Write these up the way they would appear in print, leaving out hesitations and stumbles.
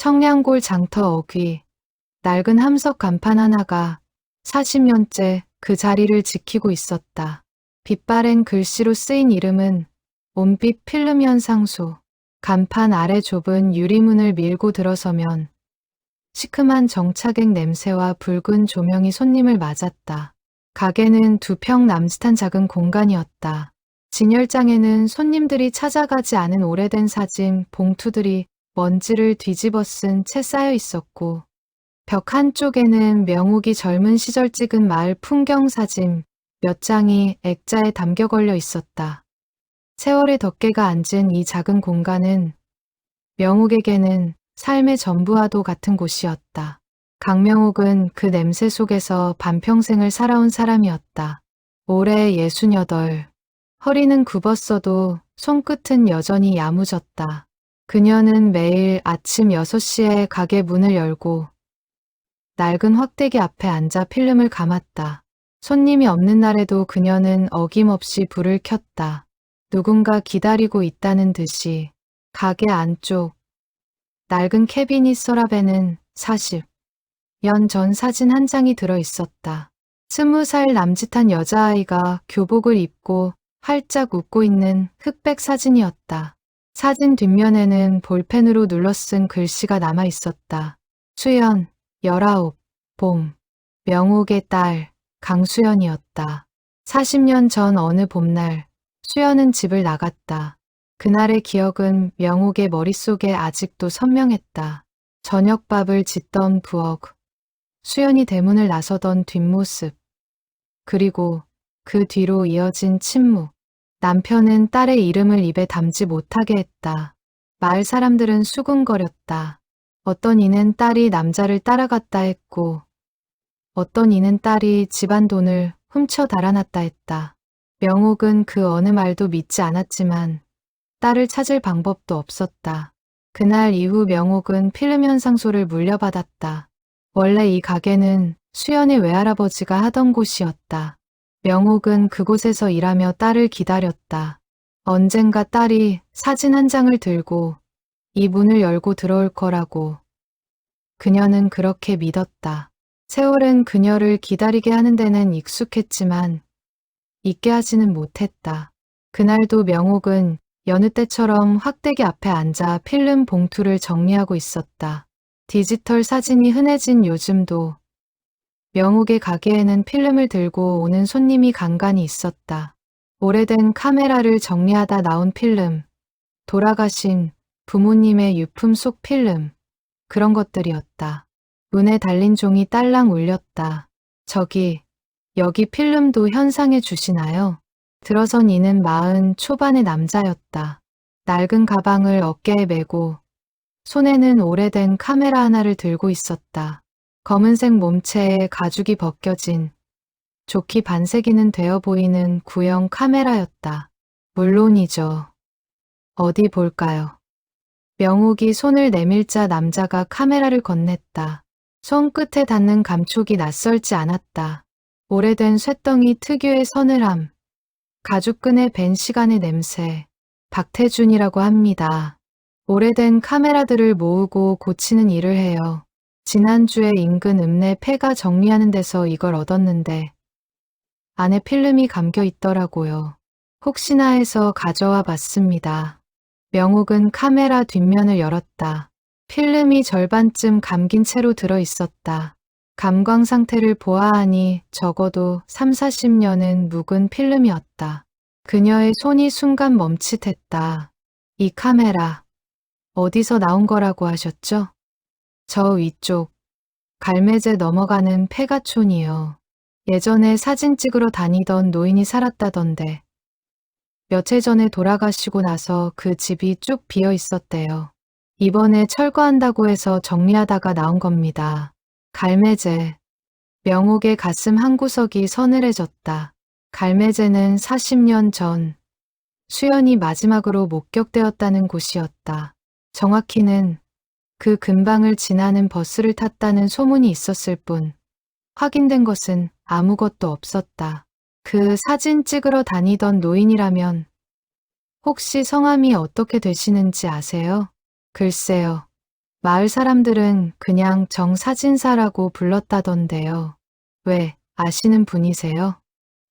청량골 장터 어귀, 낡은 함석 간판 하나가 40년째 그 자리를 지키고 있었다. 빛바랜 글씨로 쓰인 이름은 온빛 필름 현상소. 간판 아래 좁은 유리문을 밀고 들어서면 시큼한 정차객 냄새와 붉은 조명이 손님을 맞았다. 가게는 2평 남짓한 작은 공간이었다. 진열장에는 손님들이 찾아가지 않은 오래된 사진, 봉투들이 먼지를 뒤집어 쓴 채 쌓여 있었고, 벽 한쪽에는 명옥이 젊은 시절 찍은 마을 풍경 사진 몇 장이 액자에 담겨 걸려 있었다. 세월의 덮개가 앉은 이 작은 공간은 명옥에게는 삶의 전부와도 같은 곳이었다. 강명옥은 그 냄새 속에서 반평생을 살아온 사람이었다. 올해 68. 허리는 굽었어도 손끝은 여전히 야무졌다. 그녀는 매일 아침 6시에 가게 문을 열고 낡은 확대기 앞에 앉아 필름을 감았다. 손님이 없는 날에도 그녀는 어김없이 불을 켰다. 누군가 기다리고 있다는 듯이. 가게 안쪽 낡은 캐비닛 서랍에는 40년 전 사진 한 장이 들어 있었다. 20살 남짓한 여자아이가 교복을 입고 활짝 웃고 있는 흑백 사진이었다. 사진 뒷면에는 볼펜으로 눌러쓴 글씨가 남아 있었다. 수연, 19, 봄. 명옥의 딸, 강수연이었다. 40년 전 어느 봄날, 수연은 집을 나갔다. 그날의 기억은 명옥의 머릿속에 아직도 선명했다. 저녁밥을 짓던 부엌, 수연이 대문을 나서던 뒷모습, 그리고 그 뒤로 이어진 침묵. 남편은 딸의 이름을 입에 담지 못하게 했다. 마을 사람들은 수군거렸다. 어떤 이는 딸이 남자를 따라갔다 했고, 어떤 이는 딸이 집안 돈을 훔쳐 달아났다 했다. 명옥은 그 어느 말도 믿지 않았지만 딸을 찾을 방법도 없었다. 그날 이후 명옥은 필름 현상소를 물려받았다. 원래 이 가게는 수연의 외할아버지가 하던 곳이었다. 명옥은 그곳에서 일하며 딸을 기다렸다. 언젠가 딸이 사진 한 장을 들고 이 문을 열고 들어올 거라고. 그녀는 그렇게 믿었다. 세월은 그녀를 기다리게 하는 데는 익숙했지만 잊게 하지는 못했다. 그날도 명옥은 여느 때처럼 확대기 앞에 앉아 필름 봉투를 정리하고 있었다. 디지털 사진이 흔해진 요즘도 명옥의 가게에는 필름을 들고 오는 손님이 간간이 있었다. 오래된 카메라를 정리하다 나온 필름, 돌아가신 부모님의 유품 속 필름, 그런 것들이었다. 문에 달린 종이 딸랑 울렸다. 저기, 여기 필름도 현상해 주시나요? 들어선 이는 40 초반의 남자였다. 낡은 가방을 어깨에 메고 손에는 오래된 카메라 하나를 들고 있었다. 검은색 몸체에 가죽이 벗겨진 좋게 반세기는 되어 보이는 구형 카메라였다. 물론이죠. 어디 볼까요? 명옥이 손을 내밀자 남자가 카메라를 건넸다. 손끝에 닿는 감촉이 낯설지 않았다. 오래된 쇳덩이 특유의 서늘함, 가죽끈에 밴 시간의 냄새. 박태준이라고 합니다. 오래된 카메라들을 모으고 고치는 일을 해요. 지난주에 인근 읍내 폐가 정리하는 데서 이걸 얻었는데 안에 필름이 감겨 있더라고요. 혹시나 해서 가져와 봤습니다. 명옥은 카메라 뒷면을 열었다. 필름이 절반쯤 감긴 채로 들어 있었다. 감광 상태를 보아하니 적어도 30-40년은 묵은 필름이었다. 그녀의 손이 순간 멈칫했다. 이 카메라, 어디서 나온 거라고 하셨죠? 저 위쪽, 갈매제 넘어가는 폐가촌이요. 예전에 사진 찍으러 다니던 노인이 살았다던데 며칠 전에 돌아가시고 나서 그 집이 쭉 비어 있었대요. 이번에 철거한다고 해서 정리하다가 나온 겁니다. 갈매제. 명옥의 가슴 한구석이 서늘해졌다. 갈매제는 40년 전 수연이 마지막으로 목격되었다는 곳이었다. 정확히는 그 근방을 지나는 버스를 탔다는 소문이 있었을 뿐 확인된 것은 아무것도 없었다. 그 사진 찍으러 다니던 노인이라면 혹시 성함이 어떻게 되시는지 아세요? 글쎄요. 마을 사람들은 그냥 정사진사라고 불렀다던데요. 왜, 아시는 분이세요?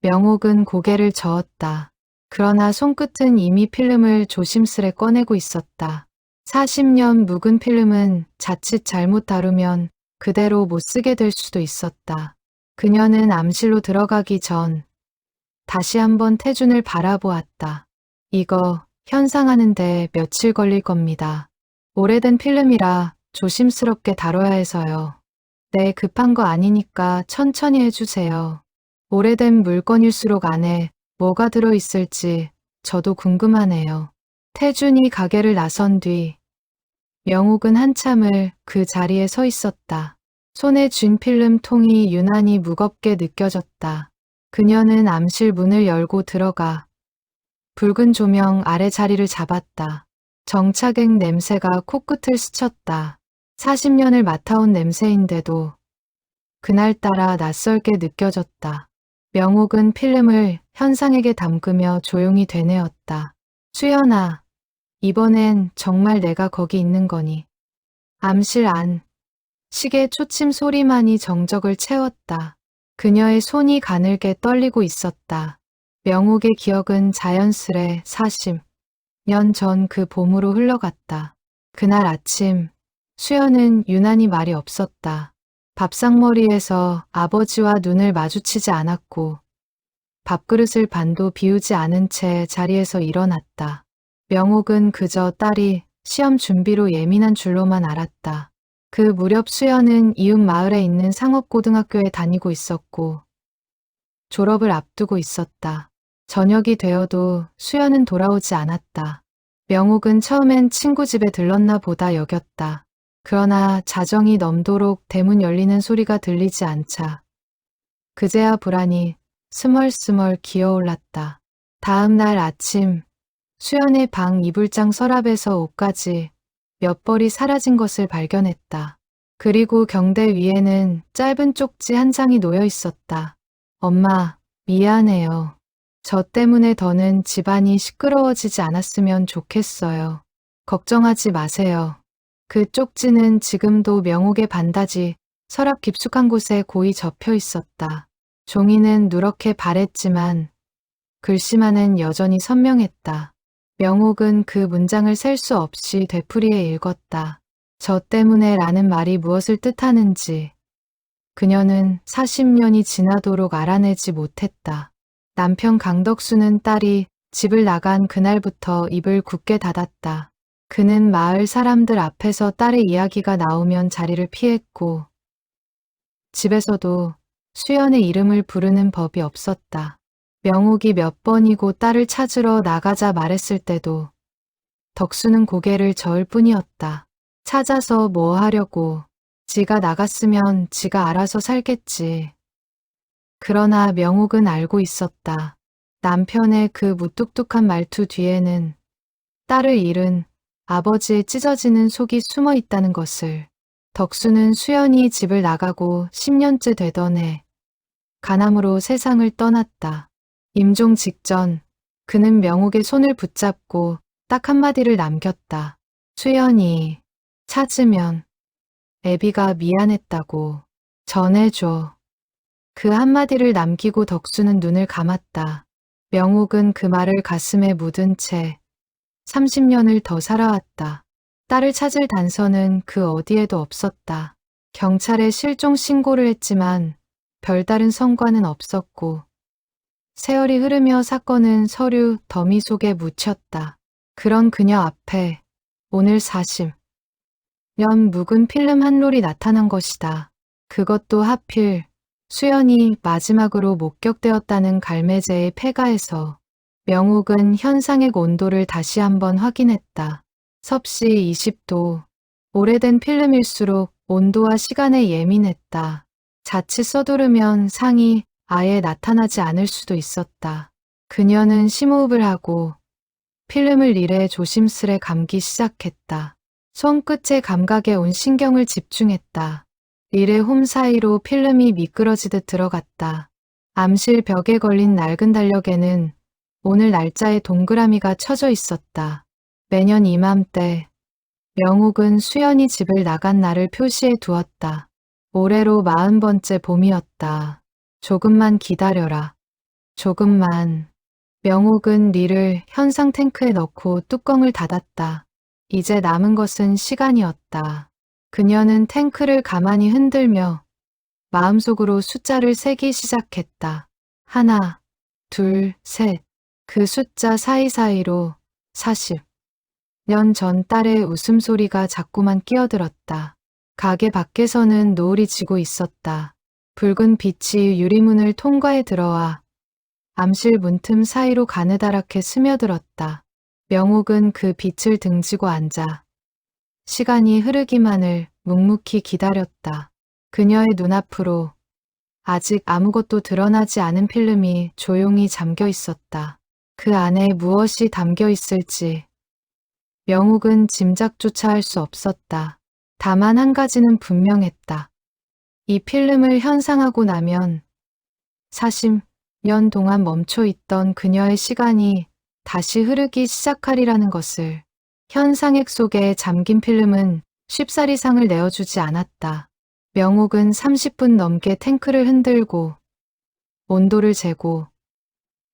명옥은 고개를 저었다. 그러나 손끝은 이미 필름을 조심스레 꺼내고 있었다. 40년 묵은 필름은 자칫 잘못 다루면 그대로 못 쓰게 될 수도 있었다. 그녀는 암실로 들어가기 전 다시 한번 태준을 바라보았다. 이거 현상하는데 며칠 걸릴 겁니다. 오래된 필름이라 조심스럽게 다뤄야 해서요. 네, 급한 거 아니니까 천천히 해주세요. 오래된 물건일수록 안에 뭐가 들어있을지 저도 궁금하네요. 태준이 가게를 나선 뒤 명옥은 한참을 그 자리에 서 있었다. 손에 쥔 필름 통이 유난히 무겁게 느껴졌다. 그녀는 암실 문을 열고 들어가 붉은 조명 아래 자리를 잡았다. 정착액 냄새가 코끝을 스쳤다. 40년을 맡아온 냄새인데도 그날따라 낯설게 느껴졌다. 명옥은 필름을 현상에게 담그며 조용히 되뇌었다. 수연아, 이번엔 정말 내가 거기 있는 거니? 암실 안. 시계 초침 소리만이 정적을 채웠다. 그녀의 손이 가늘게 떨리고 있었다. 명옥의 기억은 자연스레 40년 전 그 봄으로 흘러갔다. 그날 아침, 수연은 유난히 말이 없었다. 밥상머리에서 아버지와 눈을 마주치지 않았고 밥그릇을 반도 비우지 않은 채 자리에서 일어났다. 명옥은 그저 딸이 시험 준비로 예민한 줄로만 알았다. 그 무렵 수연은 이웃 마을에 있는 상업고등학교에 다니고 있었고 졸업을 앞두고 있었다. 저녁이 되어도 수연은 돌아오지 않았다. 명옥은 처음엔 친구 집에 들렀나 보다 여겼다. 그러나 자정이 넘도록 대문 열리는 소리가 들리지 않자 그제야 불안이 스멀스멀 기어올랐다. 다음 날 아침 수연의 방 이불장 서랍에서 옷까지 몇 벌이 사라진 것을 발견했다. 그리고 경대 위에는 짧은 쪽지 한 장이 놓여 있었다. 엄마, 미안해요. 저 때문에 더는 집안이 시끄러워지지 않았으면 좋겠어요. 걱정하지 마세요. 그 쪽지는 지금도 명옥의 반다지 서랍 깊숙한 곳에 고이 접혀 있었다. 종이는 누렇게 바랬지만 글씨만은 여전히 선명했다. 명옥은 그 문장을 셀 수 없이 되풀이해 읽었다. 저 때문에 라는 말이 무엇을 뜻하는지 그녀는 40년이 지나도록 알아내지 못했다. 남편 강덕수는 딸이 집을 나간 그날부터 입을 굳게 닫았다. 그는 마을 사람들 앞에서 딸의 이야기가 나오면 자리를 피했고 집에서도 수연의 이름을 부르는 법이 없었다. 명옥이 몇 번이고 딸을 찾으러 나가자 말했을 때도 덕수는 고개를 저을 뿐이었다. 찾아서 뭐 하려고. 지가 나갔으면 지가 알아서 살겠지. 그러나 명옥은 알고 있었다. 남편의 그 무뚝뚝한 말투 뒤에는 딸을 잃은 아버지의 찢어지는 속이 숨어 있다는 것을. 덕수는 수연이 집을 나가고 10년째 되던 해 간암으로 세상을 떠났다. 임종 직전 그는 명옥의 손을 붙잡고 딱 한마디를 남겼다. 수연이 찾으면 애비가 미안했다고 전해줘. 그 한마디를 남기고 덕수는 눈을 감았다. 명옥은 그 말을 가슴에 묻은 채 30년을 더 살아왔다. 딸을 찾을 단서는 그 어디에도 없었다. 경찰에 실종 신고를 했지만 별다른 성과는 없었고 세월이 흐르며 사건은 서류 더미 속에 묻혔다. 그런 그녀 앞에 오늘 40년 묵은 필름 한 롤이 나타난 것이다. 그것도 하필 수연이 마지막으로 목격되었다는 갈매제의 폐가에서. 명옥은 현상액 온도를 다시 한번 확인했다. 섭씨 20도. 오래된 필름일수록 온도와 시간에 예민했다. 자칫 서두르면 상이 아예 나타나지 않을 수도 있었다. 그녀는 심호흡을 하고 필름을 일에 조심스레 감기 시작했다. 손끝의 감각에 온 신경을 집중했다. 릴의 홈 사이로 필름이 미끄러지듯 들어갔다. 암실 벽에 걸린 낡은 달력에는 오늘 날짜에 동그라미가 쳐져 있었다. 매년 이맘때 명옥은 수연이 집을 나간 날을 표시해 두었다. 올해로 40번째 봄이었다. 조금만 기다려라. 조금만. 명옥은 리를 현상 탱크에 넣고 뚜껑을 닫았다. 이제 남은 것은 시간이었다. 그녀는 탱크를 가만히 흔들며 마음속으로 숫자를 세기 시작했다. 하나, 둘, 셋. 그 숫자 사이사이로 40년 전 딸의 웃음소리가 자꾸만 끼어들었다. 가게 밖에서는 노을이 지고 있었다. 붉은 빛이 유리문을 통과해 들어와 암실 문틈 사이로 가느다랗게 스며들었다. 명옥은 그 빛을 등지고 앉아 시간이 흐르기만을 묵묵히 기다렸다. 그녀의 눈앞으로 아직 아무것도 드러나지 않은 필름이 조용히 잠겨 있었다. 그 안에 무엇이 담겨 있을지 명옥은 짐작조차 할 수 없었다. 다만 한 가지는 분명했다. 이 필름을 현상하고 나면 40년 동안 멈춰 있던 그녀의 시간이 다시 흐르기 시작하리라는 것을. 현상액 속에 잠긴 필름은 쉽사리 상을 내어주지 않았다. 명옥은 30분 넘게 탱크를 흔들고 온도를 재고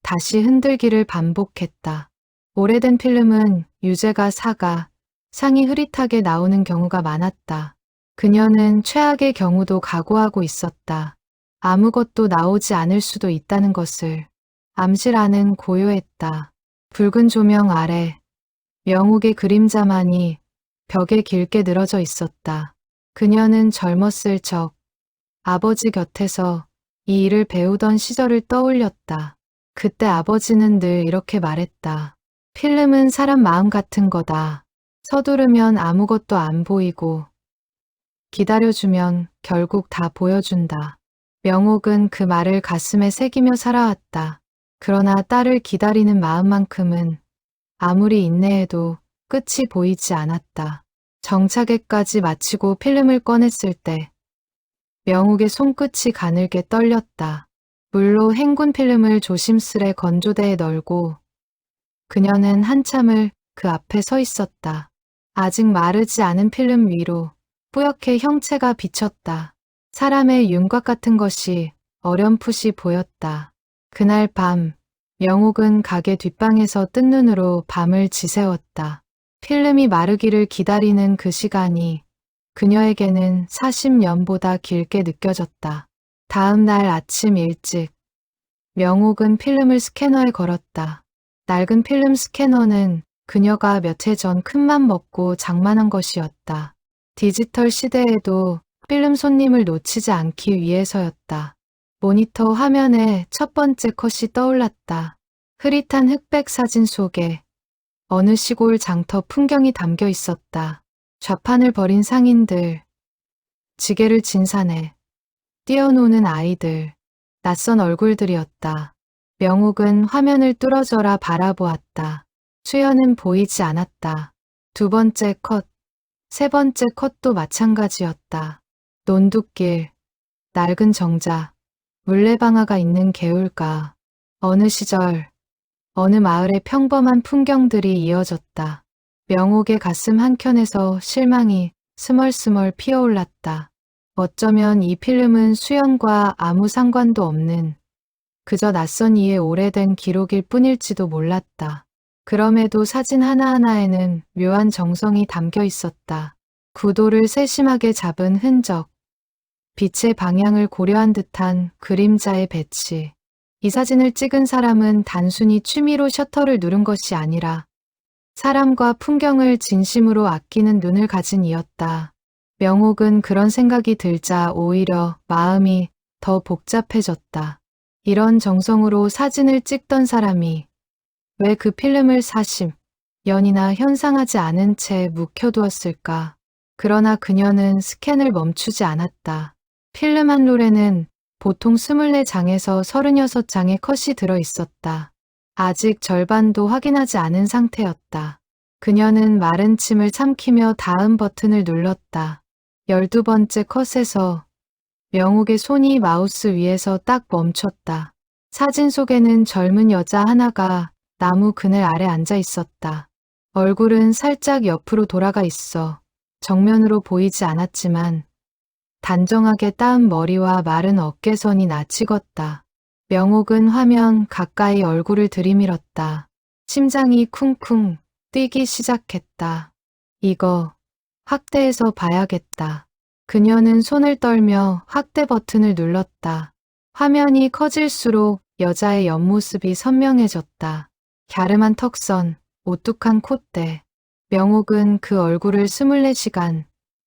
다시 흔들기를 반복했다. 오래된 필름은 유제가 사가 상이 흐릿하게 나오는 경우가 많았다. 그녀는 최악의 경우도 각오하고 있었다. 아무것도 나오지 않을 수도 있다는 것을. 암실 안은 고요했다. 붉은 조명 아래 명옥의 그림자만이 벽에 길게 늘어져 있었다. 그녀는 젊었을 적 아버지 곁에서 이 일을 배우던 시절을 떠올렸다. 그때 아버지는 늘 이렇게 말했다. 필름은 사람 마음 같은 거다. 서두르면 아무것도 안 보이고 기다려주면 결국 다 보여준다. 명옥은 그 말을 가슴에 새기며 살아왔다. 그러나 딸을 기다리는 마음만큼은 아무리 인내해도 끝이 보이지 않았다. 정차게까지 마치고 필름을 꺼냈을 때 명옥의 손끝이 가늘게 떨렸다. 물로 헹군 필름을 조심스레 건조대에 널고 그녀는 한참을 그 앞에 서 있었다. 아직 마르지 않은 필름 위로 뿌옇게 형체가 비쳤다. 사람의 윤곽 같은 것이 어렴풋이 보였다. 그날 밤 명옥은 가게 뒷방에서 뜬 눈으로 밤을 지새웠다. 필름이 마르기를 기다리는 그 시간이 그녀에게는 40년보다 길게 느껴졌다. 다음 날 아침 일찍 명옥은 필름을 스캐너에 걸었다. 낡은 필름 스캐너는 그녀가 몇 해 전 큰맘 먹고 장만한 것이었다. 디지털 시대에도 필름 손님을 놓치지 않기 위해서였다. 모니터 화면에 첫 번째 컷이 떠올랐다. 흐릿한 흑백 사진 속에 어느 시골 장터 풍경이 담겨 있었다. 좌판을 버린 상인들, 지게를 진 산에 뛰어노는 아이들, 낯선 얼굴들이었다. 명옥은 화면을 뚫어져라 바라보았다. 수연은 보이지 않았다. 두 번째 컷, 세 번째 컷도 마찬가지였다. 논둑길, 낡은 정자, 물레방아가 있는 개울가, 어느 시절, 어느 마을의 평범한 풍경들이 이어졌다. 명옥의 가슴 한켠에서 실망이 스멀스멀 피어올랐다. 어쩌면 이 필름은 수연과 아무 상관도 없는 그저 낯선 이의 오래된 기록일 뿐일지도 몰랐다. 그럼에도 사진 하나하나에는 묘한 정성이 담겨 있었다. 구도를 세심하게 잡은 흔적, 빛의 방향을 고려한 듯한 그림자의 배치. 이 사진을 찍은 사람은 단순히 취미로 셔터를 누른 것이 아니라 사람과 풍경을 진심으로 아끼는 눈을 가진 이였다. 명옥은 그런 생각이 들자 오히려 마음이 더 복잡해졌다. 이런 정성으로 사진을 찍던 사람이 왜 그 필름을 40년이나 현상하지 않은 채 묵혀두었을까? 그러나 그녀는 스캔을 멈추지 않았다. 필름 한 롤에는 보통 24장에서 36장의 컷이 들어 있었다. 아직 절반도 확인하지 않은 상태였다. 그녀는 마른 침을 삼키며 다음 버튼을 눌렀다. 12번째 컷에서 명옥의 손이 마우스 위에서 딱 멈췄다. 사진 속에는 젊은 여자 하나가 나무 그늘 아래 앉아 있었다. 얼굴은 살짝 옆으로 돌아가 있어 정면으로 보이지 않았지만 단정하게 따은 머리와 마른 어깨선이 나치겄다. 명옥은 화면 가까이 얼굴을 들이밀었다. 심장이 쿵쿵 뛰기 시작했다. 이거 확대해서 봐야겠다. 그녀는 손을 떨며 확대 버튼을 눌렀다. 화면이 커질수록 여자의 옆모습이 선명해졌다. 갸름한 턱선, 오뚝한 콧대. 명옥은 그 얼굴을 24시간,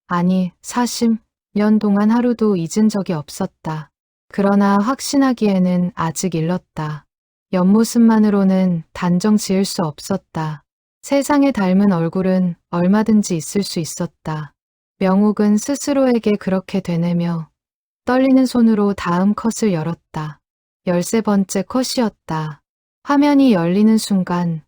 아니 40년 동안 하루도 잊은 적이 없었다. 그러나 확신하기에는 아직 일렀다. 옆모습만으로는 단정 지을 수 없었다. 세상에 닮은 얼굴은 얼마든지 있을 수 있었다. 명옥은 스스로에게 그렇게 되뇌며 떨리는 손으로 다음 컷을 열었다. 13번째 컷이었다. 화면이 열리는 순간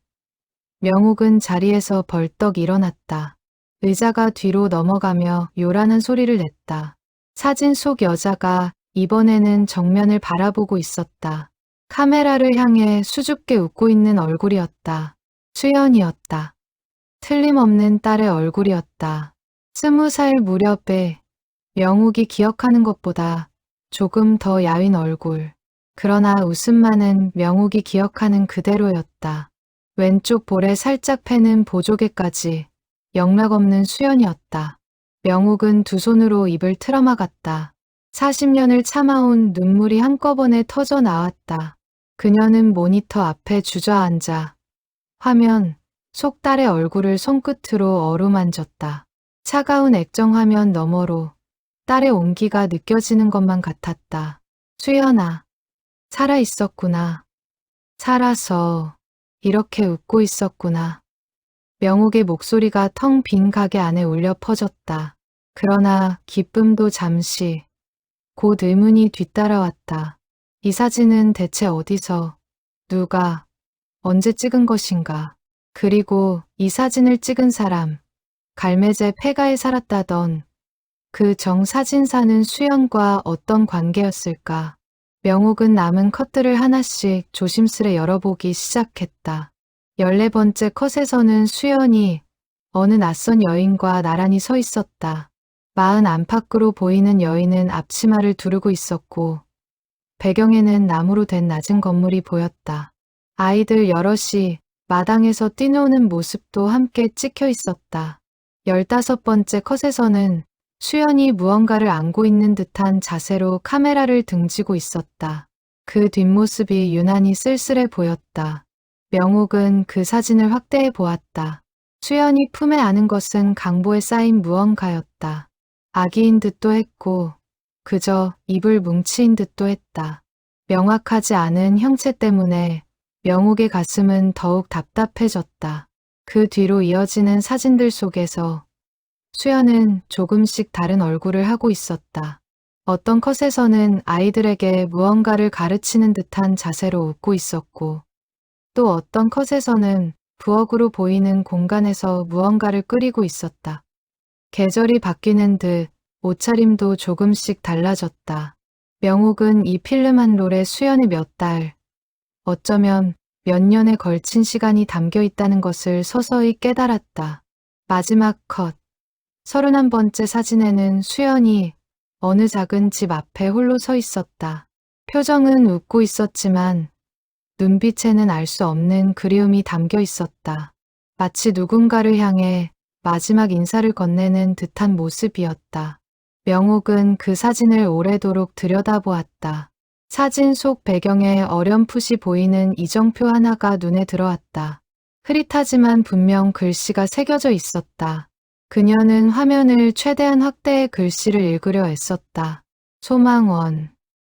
명옥은 자리에서 벌떡 일어났다. 의자가 뒤로 넘어가며 요란한 소리를 냈다. 사진 속 여자가 이번에는 정면을 바라보고 있었다. 카메라를 향해 수줍게 웃고 있는 얼굴이었다. 수연이었다. 틀림없는 딸의 얼굴이었다. 20살 무렵에 명옥이 기억하는 것보다 조금 더 야윈 얼굴. 그러나 웃음만은 명옥이 기억하는 그대로였다. 왼쪽 볼에 살짝 패는 보조개까지 영락없는 수연이었다. 명옥은 두 손으로 입을 틀어막았다. 40년을 참아온 눈물이 한꺼번에 터져 나왔다. 그녀는 모니터 앞에 주저앉아 화면 속 딸의 얼굴을 손끝으로 어루만졌다. 차가운 액정 화면 너머로 딸의 온기가 느껴지는 것만 같았다. 수연아, 살아있었구나. 살아서 이렇게 웃고 있었구나. 명옥의 목소리가 텅 빈 가게 안에 울려 퍼졌다. 그러나 기쁨도 잠시, 곧 의문이 뒤따라왔다. 이 사진은 대체 어디서, 누가, 언제 찍은 것인가? 그리고 이 사진을 찍은 사람, 갈매제 폐가에 살았다던 그 정사진사는 수연과 어떤 관계였을까? 명옥은 남은 컷들을 하나씩 조심스레 열어보기 시작했다. 14번째 컷에서는 수연이 어느 낯선 여인과 나란히 서 있었다. 마흔 안팎으로 보이는 여인은 앞치마를 두르고 있었고 배경에는 나무로 된 낮은 건물이 보였다. 아이들 여럿이 마당에서 뛰노는 모습도 함께 찍혀 있었다. 15번째 컷에서는 수연이 무언가를 안고 있는 듯한 자세로 카메라를 등지고 있었다. 그 뒷모습이 유난히 쓸쓸해 보였다. 명옥은 그 사진을 확대해 보았다. 수연이 품에 안은 것은 강보에 쌓인 무언가였다. 아기인 듯도 했고 그저 입을 뭉치인 듯도 했다. 명확하지 않은 형체 때문에 명옥의 가슴은 더욱 답답해졌다. 그 뒤로 이어지는 사진들 속에서 수연은 조금씩 다른 얼굴을 하고 있었다. 어떤 컷에서는 아이들에게 무언가를 가르치는 듯한 자세로 웃고 있었고 또 어떤 컷에서는 부엌으로 보이는 공간에서 무언가를 끓이고 있었다. 계절이 바뀌는 듯 옷차림도 조금씩 달라졌다. 명옥은 이 필름 한 롤에 수연의 몇 달, 어쩌면 몇 년에 걸친 시간이 담겨 있다는 것을 서서히 깨달았다. 마지막 컷. 31번째 사진에는 수연이 어느 작은 집 앞에 홀로 서 있었다. 표정은 웃고 있었지만 눈빛에는 알 수 없는 그리움이 담겨 있었다. 마치 누군가를 향해 마지막 인사를 건네는 듯한 모습이었다. 명옥은 그 사진을 오래도록 들여다보았다. 사진 속 배경에 어렴풋이 보이는 이정표 하나가 눈에 들어왔다. 흐릿하지만 분명 글씨가 새겨져 있었다. 그녀는 화면을 최대한 확대해 글씨를 읽으려 애썼다. 소망원.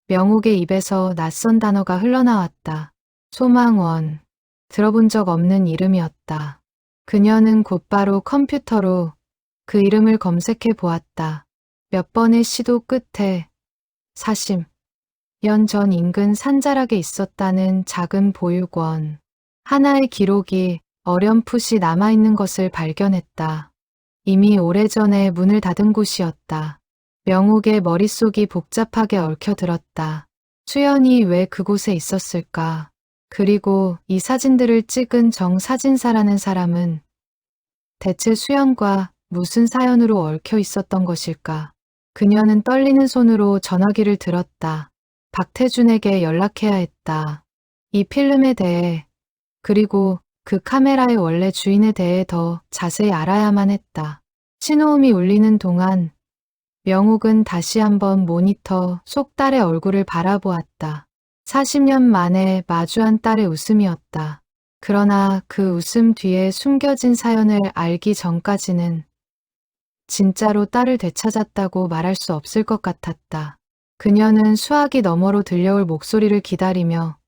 명옥의 입에서 낯선 단어가 흘러나왔다. 소망원. 들어본 적 없는 이름이었다. 그녀는 곧바로 컴퓨터로 그 이름을 검색해 보았다. 몇 번의 시도 끝에 40년 전 인근 산자락에 있었다는 작은 보육원. 하나의 기록이 어렴풋이 남아있는 것을 발견했다. 이미 오래전에 문을 닫은 곳이었다. 명옥의 머릿속이 복잡하게 얽혀들었다. 수연이 왜 그곳에 있었을까? 그리고 이 사진들을 찍은 정사진사라는 사람은 대체 수연과 무슨 사연으로 얽혀 있었던 것일까? 그녀는 떨리는 손으로 전화기를 들었다. 박태준에게 연락해야 했다. 이 필름에 대해, 그리고 그 카메라의 원래 주인에 대해 더 자세히 알아야만 했다. 신호음이 울리는 동안 명옥은 다시 한번 모니터 속 딸의 얼굴을 바라보았다. 40년 만에 마주한 딸의 웃음이었다. 그러나 그 웃음 뒤에 숨겨진 사연을 알기 전까지는 진짜로 딸을 되찾았다고 말할 수 없을 것 같았다. 그녀는 수화기 너머로 들려올 목소리를 기다리며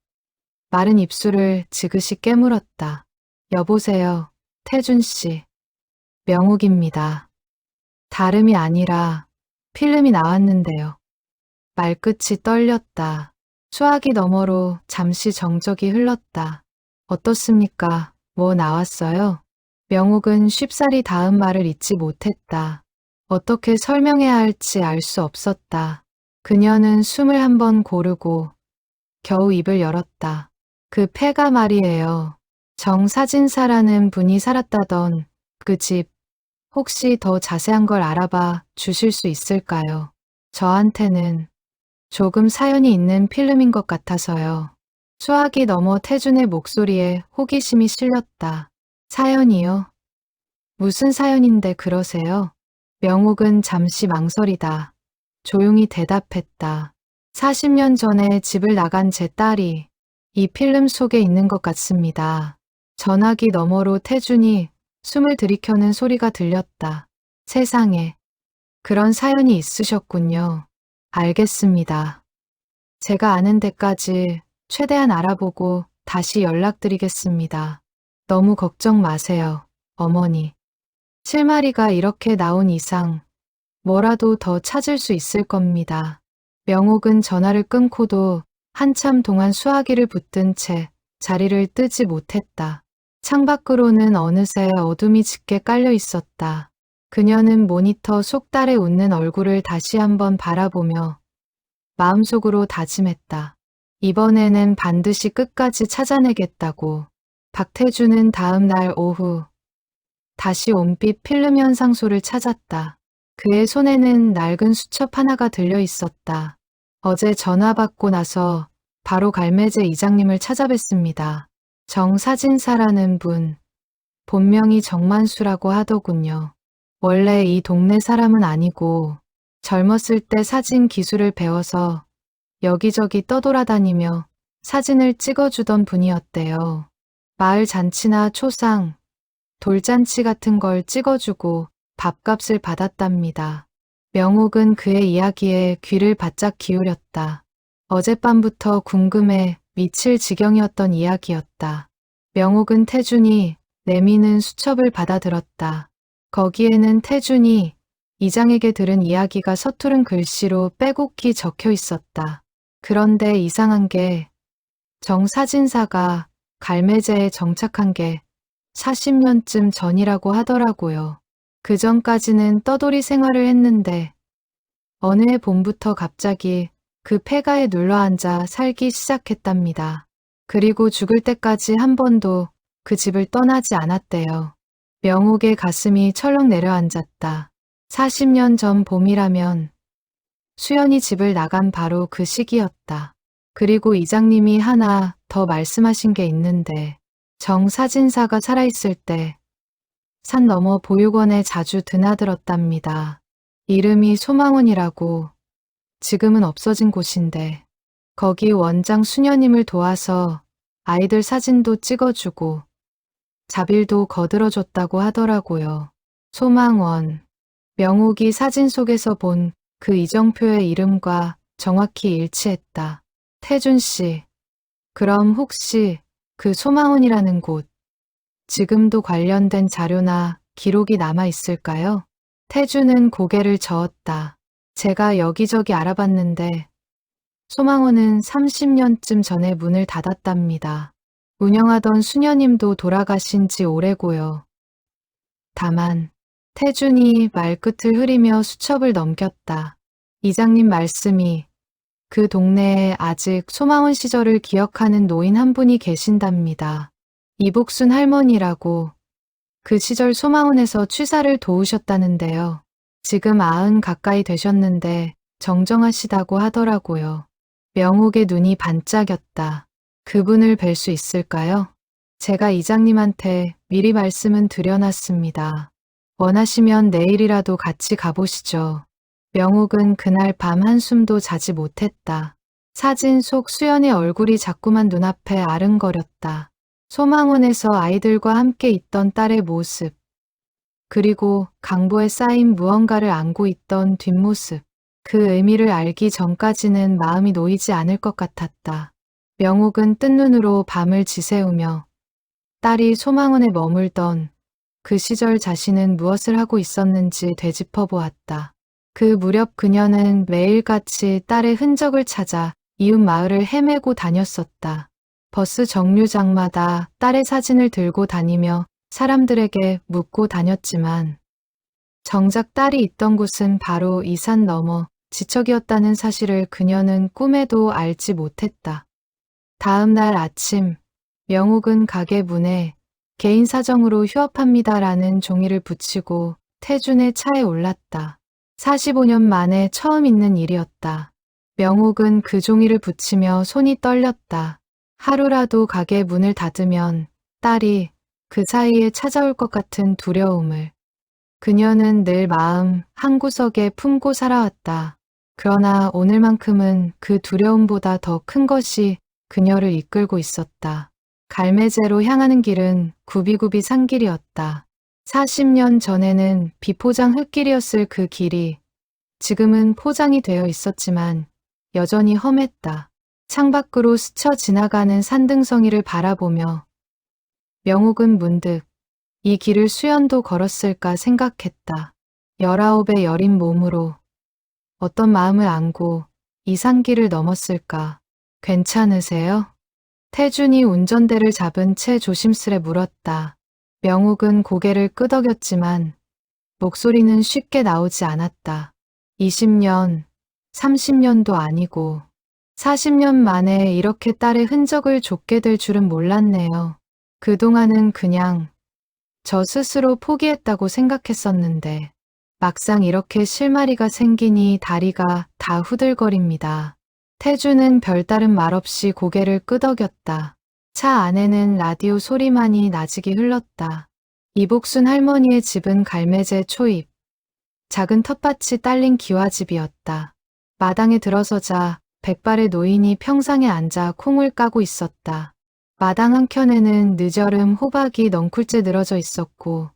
마른 입술을 지그시 깨물었다. 여보세요, 태준 씨. 명옥입니다. 다름이 아니라 필름이 나왔는데요. 말끝이 떨렸다. 수화기 너머로 잠시 정적이 흘렀다. 어떻습니까? 뭐 나왔어요? 명옥은 쉽사리 다음 말을 잊지 못했다. 어떻게 설명해야 할지 알 수 없었다. 그녀는 숨을 한번 고르고 겨우 입을 열었다. 그 폐가 말이에요. 정사진사라는 분이 살았다던 그 집, 혹시 더 자세한 걸 알아봐 주실 수 있을까요? 저한테는 조금 사연이 있는 필름인 것 같아서요. 수화기 너머 태준의 목소리에 호기심이 실렸다. 사연이요? 무슨 사연인데 그러세요? 명옥은 잠시 망설이다. 조용히 대답했다. 40년 전에 집을 나간 제 딸이 이 필름 속에 있는 것 같습니다. 전화기 너머로 태준이 숨을 들이켜는 소리가 들렸다. 세상에, 그런 사연이 있으셨군요. 알겠습니다. 제가 아는 데까지 최대한 알아보고 다시 연락드리겠습니다. 너무 걱정 마세요, 어머니. 실마리가 이렇게 나온 이상 뭐라도 더 찾을 수 있을 겁니다. 명옥은 전화를 끊고도 한참 동안 수화기를 붙든 채 자리를 뜨지 못했다. 창밖으로는 어느새 어둠이 짙게 깔려 있었다. 그녀는 모니터 속 딸의 웃는 얼굴을 다시 한번 바라보며 마음속으로 다짐했다. 이번에는 반드시 끝까지 찾아내겠다고. 박태준은 다음 날 오후 다시 온빛 필름 현상소를 찾았다. 그의 손에는 낡은 수첩 하나가 들려 있었다. 어제 전화 받고 나서 바로 갈매제 이장님을 찾아뵀습니다. 정사진사라는 분, 본명이 정만수라고 하더군요. 원래 이 동네 사람은 아니고 젊었을 때 사진 기술을 배워서 여기저기 떠돌아다니며 사진을 찍어주던 분이었대요. 마을 잔치나 초상, 돌잔치 같은 걸 찍어주고 밥값을 받았답니다. 명옥은 그의 이야기에 귀를 바짝 기울였다. 어젯밤부터 궁금해 미칠 지경이었던 이야기였다. 명옥은 태준이 내미는 수첩을 받아들었다. 거기에는 태준이 이장에게 들은 이야기가 서투른 글씨로 빼곡히 적혀 있었다. 그런데 이상한 게 정사진사가 갈매제에 정착한 게 40년쯤 전이라고 하더라고요. 그 전까지는 떠돌이 생활을 했는데 어느 해 봄부터 갑자기 그 폐가에 눌러앉아 살기 시작했답니다. 그리고 죽을 때까지 한 번도 그 집을 떠나지 않았대요. 명옥의 가슴이 철렁 내려앉았다. 40년 전 봄이라면 수연이 집을 나간 바로 그 시기였다. 그리고 이장님이 하나 더 말씀하신 게 있는데 정사진사가 살아있을 때 산 너머 보육원에 자주 드나들었답니다. 이름이 소망원이라고 지금은 없어진 곳인데 거기 원장 수녀님을 도와서 아이들 사진도 찍어주고 자빌도 거들어줬다고 하더라고요. 소망원. 명옥이 사진 속에서 본 그 이정표의 이름과 정확히 일치했다. 태준 씨, 그럼 혹시 그 소망원이라는 곳, 지금도 관련된 자료나 기록이 남아 있을까요? 태준은 고개를 저었다. 제가 여기저기 알아봤는데 소망원은 30년쯤 전에 문을 닫았답니다. 운영하던 수녀님도 돌아가신 지 오래고요. 다만 태준이 말끝을 흐리며 수첩을 넘겼다. 이장님 말씀이 그 동네에 아직 소망원 시절을 기억하는 노인 한 분이 계신답니다. 이복순 할머니라고 그 시절 소망원에서 취사를 도우셨다는데요. 지금 90 가까이 되셨는데 정정하시다고 하더라고요. 명옥의 눈이 반짝였다. 그분을 뵐 수 있을까요? 제가 이장님한테 미리 말씀은 드려놨습니다. 원하시면 내일이라도 같이 가보시죠. 명옥은 그날 밤 한숨도 자지 못했다. 사진 속 수연의 얼굴이 자꾸만 눈앞에 아른거렸다. 소망원에서 아이들과 함께 있던 딸의 모습, 그리고 강보에 쌓인 무언가를 안고 있던 뒷모습. 그 의미를 알기 전까지는 마음이 놓이지 않을 것 같았다. 명옥은 뜬 눈으로 밤을 지새우며 딸이 소망원에 머물던 그 시절 자신은 무엇을 하고 있었는지 되짚어 보았다. 그 무렵 그녀는 매일같이 딸의 흔적을 찾아 이웃 마을을 헤매고 다녔었다. 버스 정류장마다 딸의 사진을 들고 다니며 사람들에게 묻고 다녔지만 정작 딸이 있던 곳은 바로 이 산 너머 지척이었다는 사실을 그녀는 꿈에도 알지 못했다. 다음 날 아침, 명옥은 가게 문에 개인 사정으로 휴업합니다라는 종이를 붙이고 태준의 차에 올랐다. 45년 만에 처음 있는 일이었다. 명옥은 그 종이를 붙이며 손이 떨렸다. 하루라도 가게 문을 닫으면 딸이 그 사이에 찾아올 것 같은 두려움을 그녀는 늘 마음 한구석에 품고 살아왔다. 그러나 오늘만큼은 그 두려움보다 더 큰 것이 그녀를 이끌고 있었다. 갈매제로 향하는 길은 굽이굽이 산길이었다. 40년 전에는 비포장 흙길이었을 그 길이 지금은 포장이 되어 있었지만 여전히 험했다. 창밖으로 스쳐 지나가는 산등성이를 바라보며 명옥은 문득 이 길을 수연도 걸었을까 생각했다. 19의 여린 몸으로 어떤 마음을 안고 이 산길을 넘었을까? 괜찮으세요? 태준이 운전대를 잡은 채 조심스레 물었다. 명옥은 고개를 끄덕였지만 목소리는 쉽게 나오지 않았다. 20년, 30년도 아니고 40년 만에 이렇게 딸의 흔적을 좇게 될 줄은 몰랐네요. 그동안은 그냥 저 스스로 포기했다고 생각했었는데 막상 이렇게 실마리가 생기니 다리가 다 후들거립니다. 태주는 별다른 말 없이 고개를 끄덕였다. 차 안에는 라디오 소리만이 나직이 흘렀다. 이복순 할머니의 집은 갈매제 초입. 작은 텃밭이 딸린 기와집이었다. 마당에 들어서자 백발의 노인이 평상에 앉아 콩을 까고 있었다. 마당 한켠에는 늦여름 호박이 넝쿨째 늘어져 있었고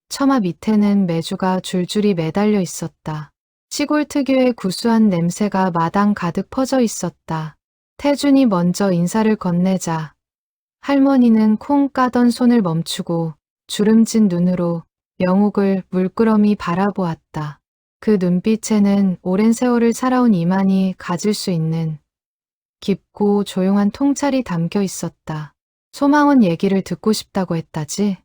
처마 밑에는 메주가 줄줄이 매달려 있었다. 시골 특유의 구수한 냄새가 마당 가득 퍼져 있었다. 태준이 먼저 인사를 건네자 할머니는 콩 까던 손을 멈추고 주름진 눈으로 명옥을 물끄러미 바라보았다. 그 눈빛에는 오랜 세월을 살아온 이만이 가질 수 있는 깊고 조용한 통찰이 담겨 있었다. 소망원 얘기를 듣고 싶다고 했다지?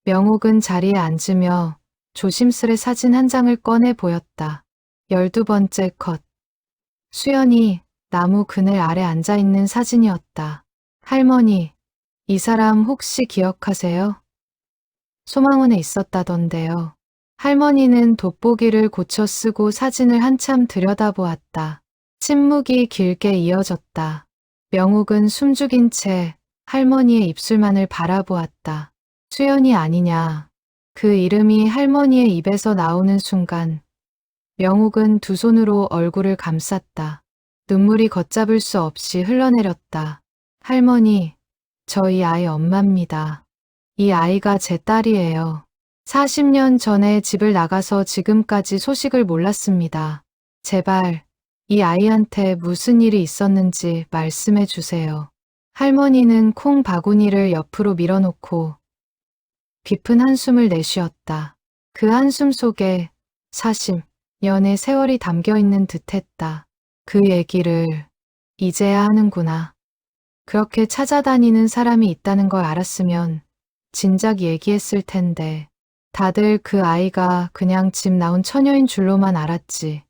명옥은 자리에 앉으며 조심스레 사진 한 장을 꺼내 보였다. 12번째 컷. 수연이 나무 그늘 아래 앉아있는 사진이었다. 할머니, 이 사람 혹시 기억하세요? 소망원에 있었다던데요. 할머니는 돋보기를 고쳐 쓰고 사진을 한참 들여다보았다. 침묵이 길게 이어졌다. 명옥은 숨죽인 채 할머니의 입술만을 바라보았다. 수연이 아니냐. 그 이름이 할머니의 입에서 나오는 순간 명옥은 두 손으로 얼굴을 감쌌다. 눈물이 걷잡을 수 없이 흘러내렸다. 할머니, 저희 아이 엄마입니다. 이 아이가 제 딸이에요. 40년 전에 집을 나가서 지금까지 소식을 몰랐습니다. 제발 이 아이한테 무슨 일이 있었는지 말씀해 주세요. 할머니는 콩 바구니를 옆으로 밀어놓고 깊은 한숨을 내쉬었다. 그 한숨 속에 40년의 세월이 담겨 있는 듯했다. 그 얘기를 이제야 하는구나. 그렇게 찾아다니는 사람이 있다는 걸 알았으면 진작 얘기했을 텐데 다들 그 아이가 그냥 집 나온 처녀인 줄로만 알았지.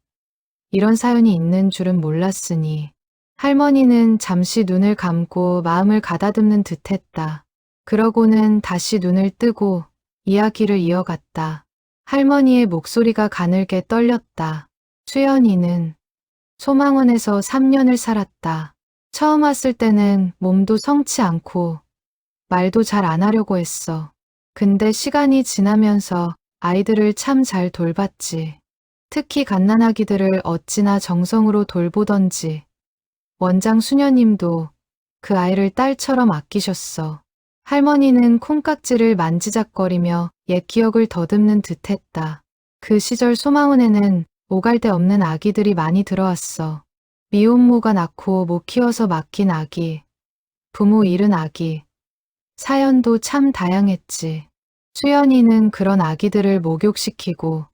이런 사연이 있는 줄은 몰랐으니 할머니는 잠시 눈을 감고 마음을 가다듬는 듯했다. 그러고는 다시 눈을 뜨고 이야기를 이어갔다. 할머니의 목소리가 가늘게 떨렸다. 수연이는 소망원에서 3년을 살았다. 처음 왔을 때는 몸도 성치 않고 말도 잘 안 하려고 했어. 근데 시간이 지나면서 아이들을 참 잘 돌봤지. 특히 갓난아기들을 어찌나 정성으로 돌보던지. 원장 수녀님도 그 아이를 딸처럼 아끼셨어. 할머니는 콩깍지를 만지작거리며 옛 기억을 더듬는 듯했다. 그 시절 소망원에는 오갈 데 없는 아기들이 많이 들어왔어. 미혼모가 낳고 못 키워서 맡긴 아기, 부모 잃은 아기. 사연도 참 다양했지. 수연이는 그런 아기들을 목욕시키고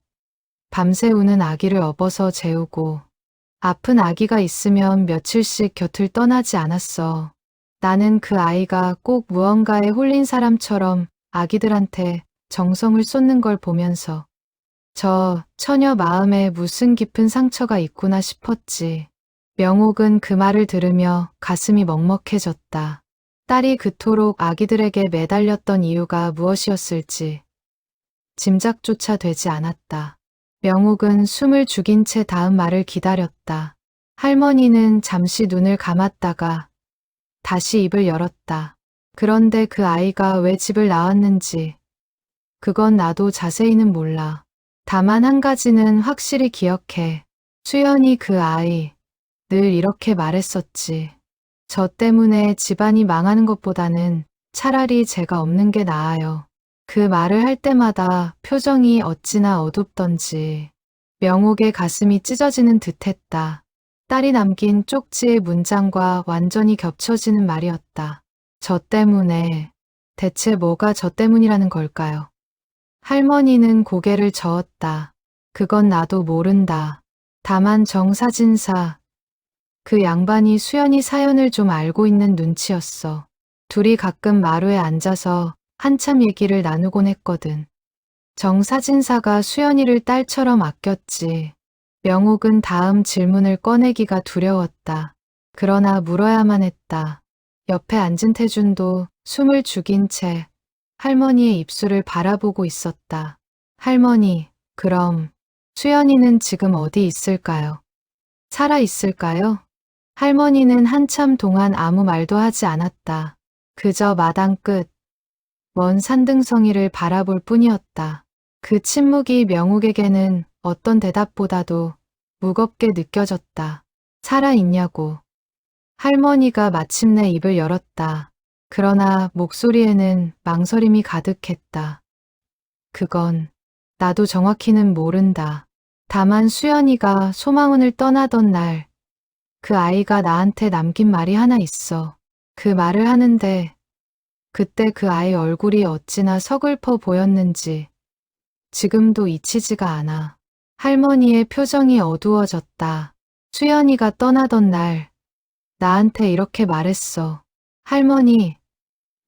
밤새 우는 아기를 업어서 재우고 아픈 아기가 있으면 며칠씩 곁을 떠나지 않았어. 나는 그 아이가 꼭 무언가에 홀린 사람처럼 아기들한테 정성을 쏟는 걸 보면서 저 처녀 마음에 무슨 깊은 상처가 있구나 싶었지. 명옥은 그 말을 들으며 가슴이 먹먹해졌다. 딸이 그토록 아기들에게 매달렸던 이유가 무엇이었을지 짐작조차 되지 않았다. 명옥은 숨을 죽인 채 다음 말을 기다렸다. 할머니는 잠시 눈을 감았다가 다시 입을 열었다. 그런데 그 아이가 왜 집을 나왔는지 그건 나도 자세히는 몰라. 다만 한 가지는 확실히 기억해. 수연이 그 아이 늘 이렇게 말했었지. 저 때문에 집안이 망하는 것보다는 차라리 제가 없는 게 나아요. 그 말을 할 때마다 표정이 어찌나 어둡던지 명옥의 가슴이 찢어지는 듯했다. 딸이 남긴 쪽지의 문장과 완전히 겹쳐지는 말이었다. 저 때문에 대체 뭐가 저 때문이라는 걸까요? 할머니는 고개를 저었다. 그건 나도 모른다. 다만 정사진사 그 양반이 수연이 사연을 좀 알고 있는 눈치였어. 둘이 가끔 마루에 앉아서 한참 얘기를 나누곤 했거든. 정사진사가 수연이를 딸처럼 아꼈지. 명옥은 다음 질문을 꺼내기가 두려웠다. 그러나 물어야만 했다. 옆에 앉은 태준도 숨을 죽인 채 할머니의 입술을 바라보고 있었다. 할머니, 그럼 수연이는 지금 어디 있을까요? 살아 있을까요? 할머니는 한참 동안 아무 말도 하지 않았다. 그저 마당 끝, 먼 산등성이를 바라볼 뿐이었다. 그 침묵이 명옥에게는 어떤 대답보다도 무겁게 느껴졌다. 살아있냐고. 할머니가 마침내 입을 열었다. 그러나 목소리에는 망설임이 가득했다. 그건 나도 정확히는 모른다. 다만 수연이가 소망원을 떠나던 날, 그 아이가 나한테 남긴 말이 하나 있어. 그 말을 하는데 그때 그 아이 얼굴이 어찌나 서글퍼 보였는지 지금도 잊히지가 않아. 할머니의 표정이 어두워졌다. 수연이가 떠나던 날 나한테 이렇게 말했어. 할머니,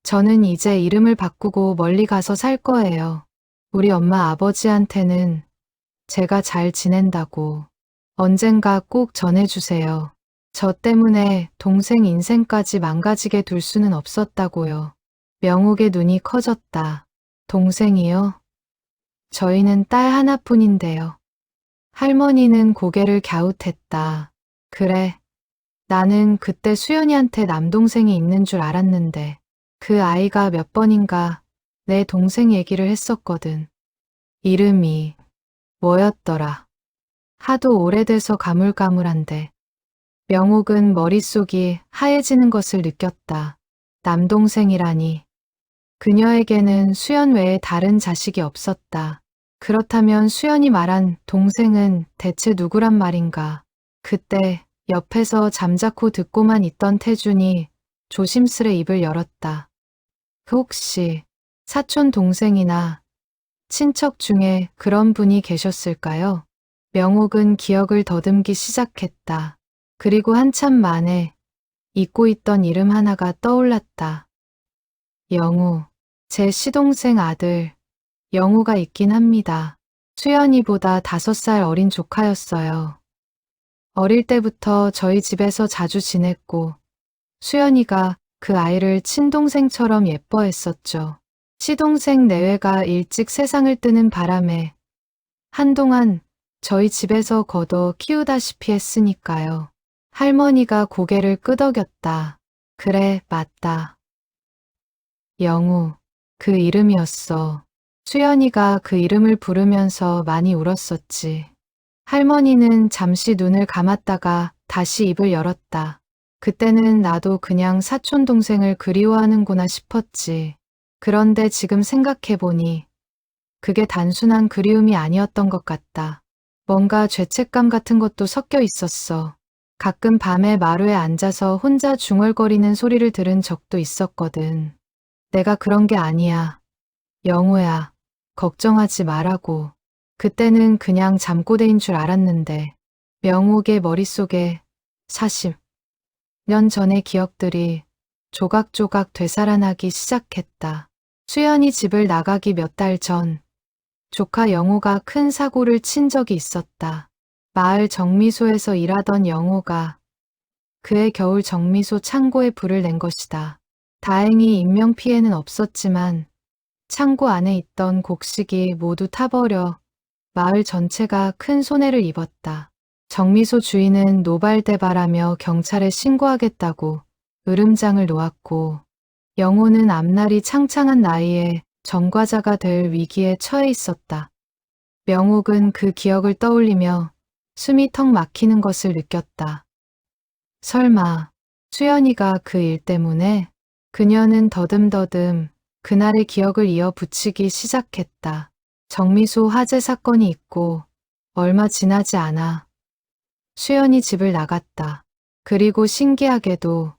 저는 이제 이름을 바꾸고 멀리 가서 살 거예요. 우리 엄마 아버지한테는 제가 잘 지낸다고 언젠가 꼭 전해주세요. 저 때문에 동생 인생까지 망가지게 둘 수는 없었다고요. 명옥의 눈이 커졌다. 동생이요? 저희는 딸 하나뿐인데요. 할머니는 고개를 갸웃했다. 그래, 나는 그때 수연이한테 남동생이 있는 줄 알았는데 그 아이가 몇 번인가 내 동생 얘기를 했었거든. 이름이 뭐였더라. 하도 오래돼서 가물가물한데 명옥은 머릿속이 하얘지는 것을 느꼈다. 남동생이라니. 그녀에게는 수연 외에 다른 자식이 없었다. 그렇다면 수연이 말한 동생은 대체 누구란 말인가. 그때 옆에서 잠자코 듣고만 있던 태준이 조심스레 입을 열었다. 혹시 사촌 동생이나 친척 중에 그런 분이 계셨을까요? 명옥은 기억을 더듬기 시작했다. 그리고 한참 만에 잊고 있던 이름 하나가 떠올랐다. 영우, 제 시동생 아들 영우가 있긴 합니다. 수연이보다 5살 어린 조카였어요. 어릴 때부터 저희 집에서 자주 지냈고 수연이가 그 아이를 친동생처럼 예뻐했었죠. 시동생 내외가 일찍 세상을 뜨는 바람에 한동안 저희 집에서 걷어 키우다시피 했으니까요. 할머니가 고개를 끄덕였다. 그래, 맞다. 영우, 그 이름이었어. 수연이가 그 이름을 부르면서 많이 울었었지. 할머니는 잠시 눈을 감았다가 다시 입을 열었다. 그때는 나도 그냥 사촌 동생을 그리워하는구나 싶었지. 그런데 지금 생각해보니 그게 단순한 그리움이 아니었던 것 같다. 뭔가 죄책감 같은 것도 섞여 있었어. 가끔 밤에 마루에 앉아서 혼자 중얼거리는 소리를 들은 적도 있었거든. 내가 그런 게 아니야. 영우야, 걱정하지 말라고. 그때는 그냥 잠꼬대인 줄 알았는데 명옥의 머릿속에 40년 전의 기억들이 조각조각 되살아나기 시작했다. 수연이 집을 나가기 몇 달 전 조카 영호가 큰 사고를 친 적이 있었다. 마을 정미소에서 일하던 영호가 그해 겨울 정미소 창고에 불을 낸 것이다. 다행히 인명피해는 없었지만 창고 안에 있던 곡식이 모두 타버려 마을 전체가 큰 손해를 입었다. 정미소 주인은 노발대발하며 경찰에 신고하겠다고 으름장을 놓았고 영호는 앞날이 창창한 나이에 전과자가 될 위기에 처해 있었다. 명옥은 그 기억을 떠올리며 숨이 턱 막히는 것을 느꼈다. 설마 수연이가 그 일 때문에? 그녀는 더듬더듬 그날의 기억을 이어 붙이기 시작했다. 정미소 화재 사건이 있고 얼마 지나지 않아 수연이 집을 나갔다. 그리고 신기하게도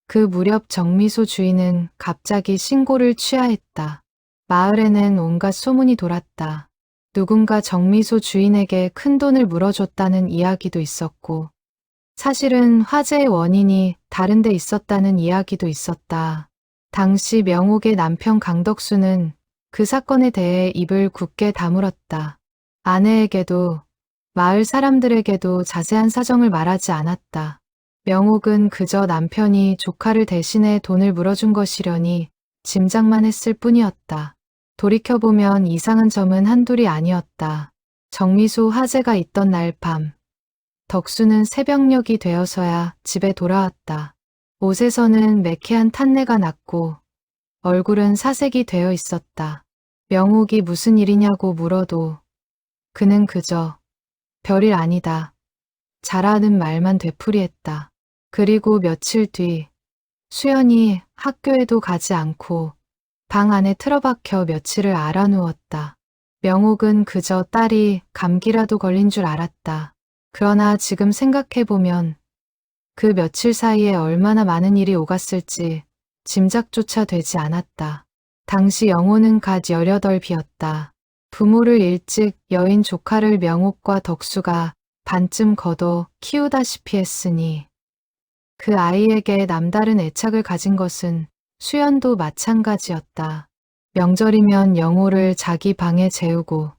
그 무렵 정미소 주인은 갑자기 신고를 취하했다. 마을에는 온갖 소문이 돌았다. 누군가 정미소 주인에게 큰 돈을 물어줬다는 이야기도 있었고 사실은 화재의 원인이 다른 데 있었다는 이야기도 있었다. 당시 명옥의 남편 강덕수는 그 사건에 대해 입을 굳게 다물었다. 아내에게도 마을 사람들에게도 자세한 사정을 말하지 않았다. 명옥은 그저 남편이 조카를 대신해 돈을 물어준 것이려니 짐작만 했을 뿐이었다. 돌이켜보면 이상한 점은 한둘이 아니었다. 정미소 화재가 있던 날 밤, 덕수는 새벽녘이 되어서야 집에 돌아왔다. 옷에서는 매캐한 탄내가 났고 얼굴은 사색이 되어 있었다. 명옥이 무슨 일이냐고 물어도 그는 그저 별일 아니다. 잘하는 말만 되풀이했다. 그리고 며칠 뒤 수연이 학교에도 가지 않고 방 안에 틀어박혀 며칠을 알아누웠다. 명옥은 그저 딸이 감기라도 걸린 줄 알았다. 그러나 지금 생각해보면 그 며칠 사이에 얼마나 많은 일이 오갔을지 짐작조차 되지 않았다. 당시 영호는 갓 18이었다. 부모를 일찍 여인 조카를 명옥과 덕수가 반쯤 걷어 키우다시피 했으니 그 아이에게 남다른 애착을 가진 것은 수연도 마찬가지였다. 명절이면 영호를 자기 방에 재우고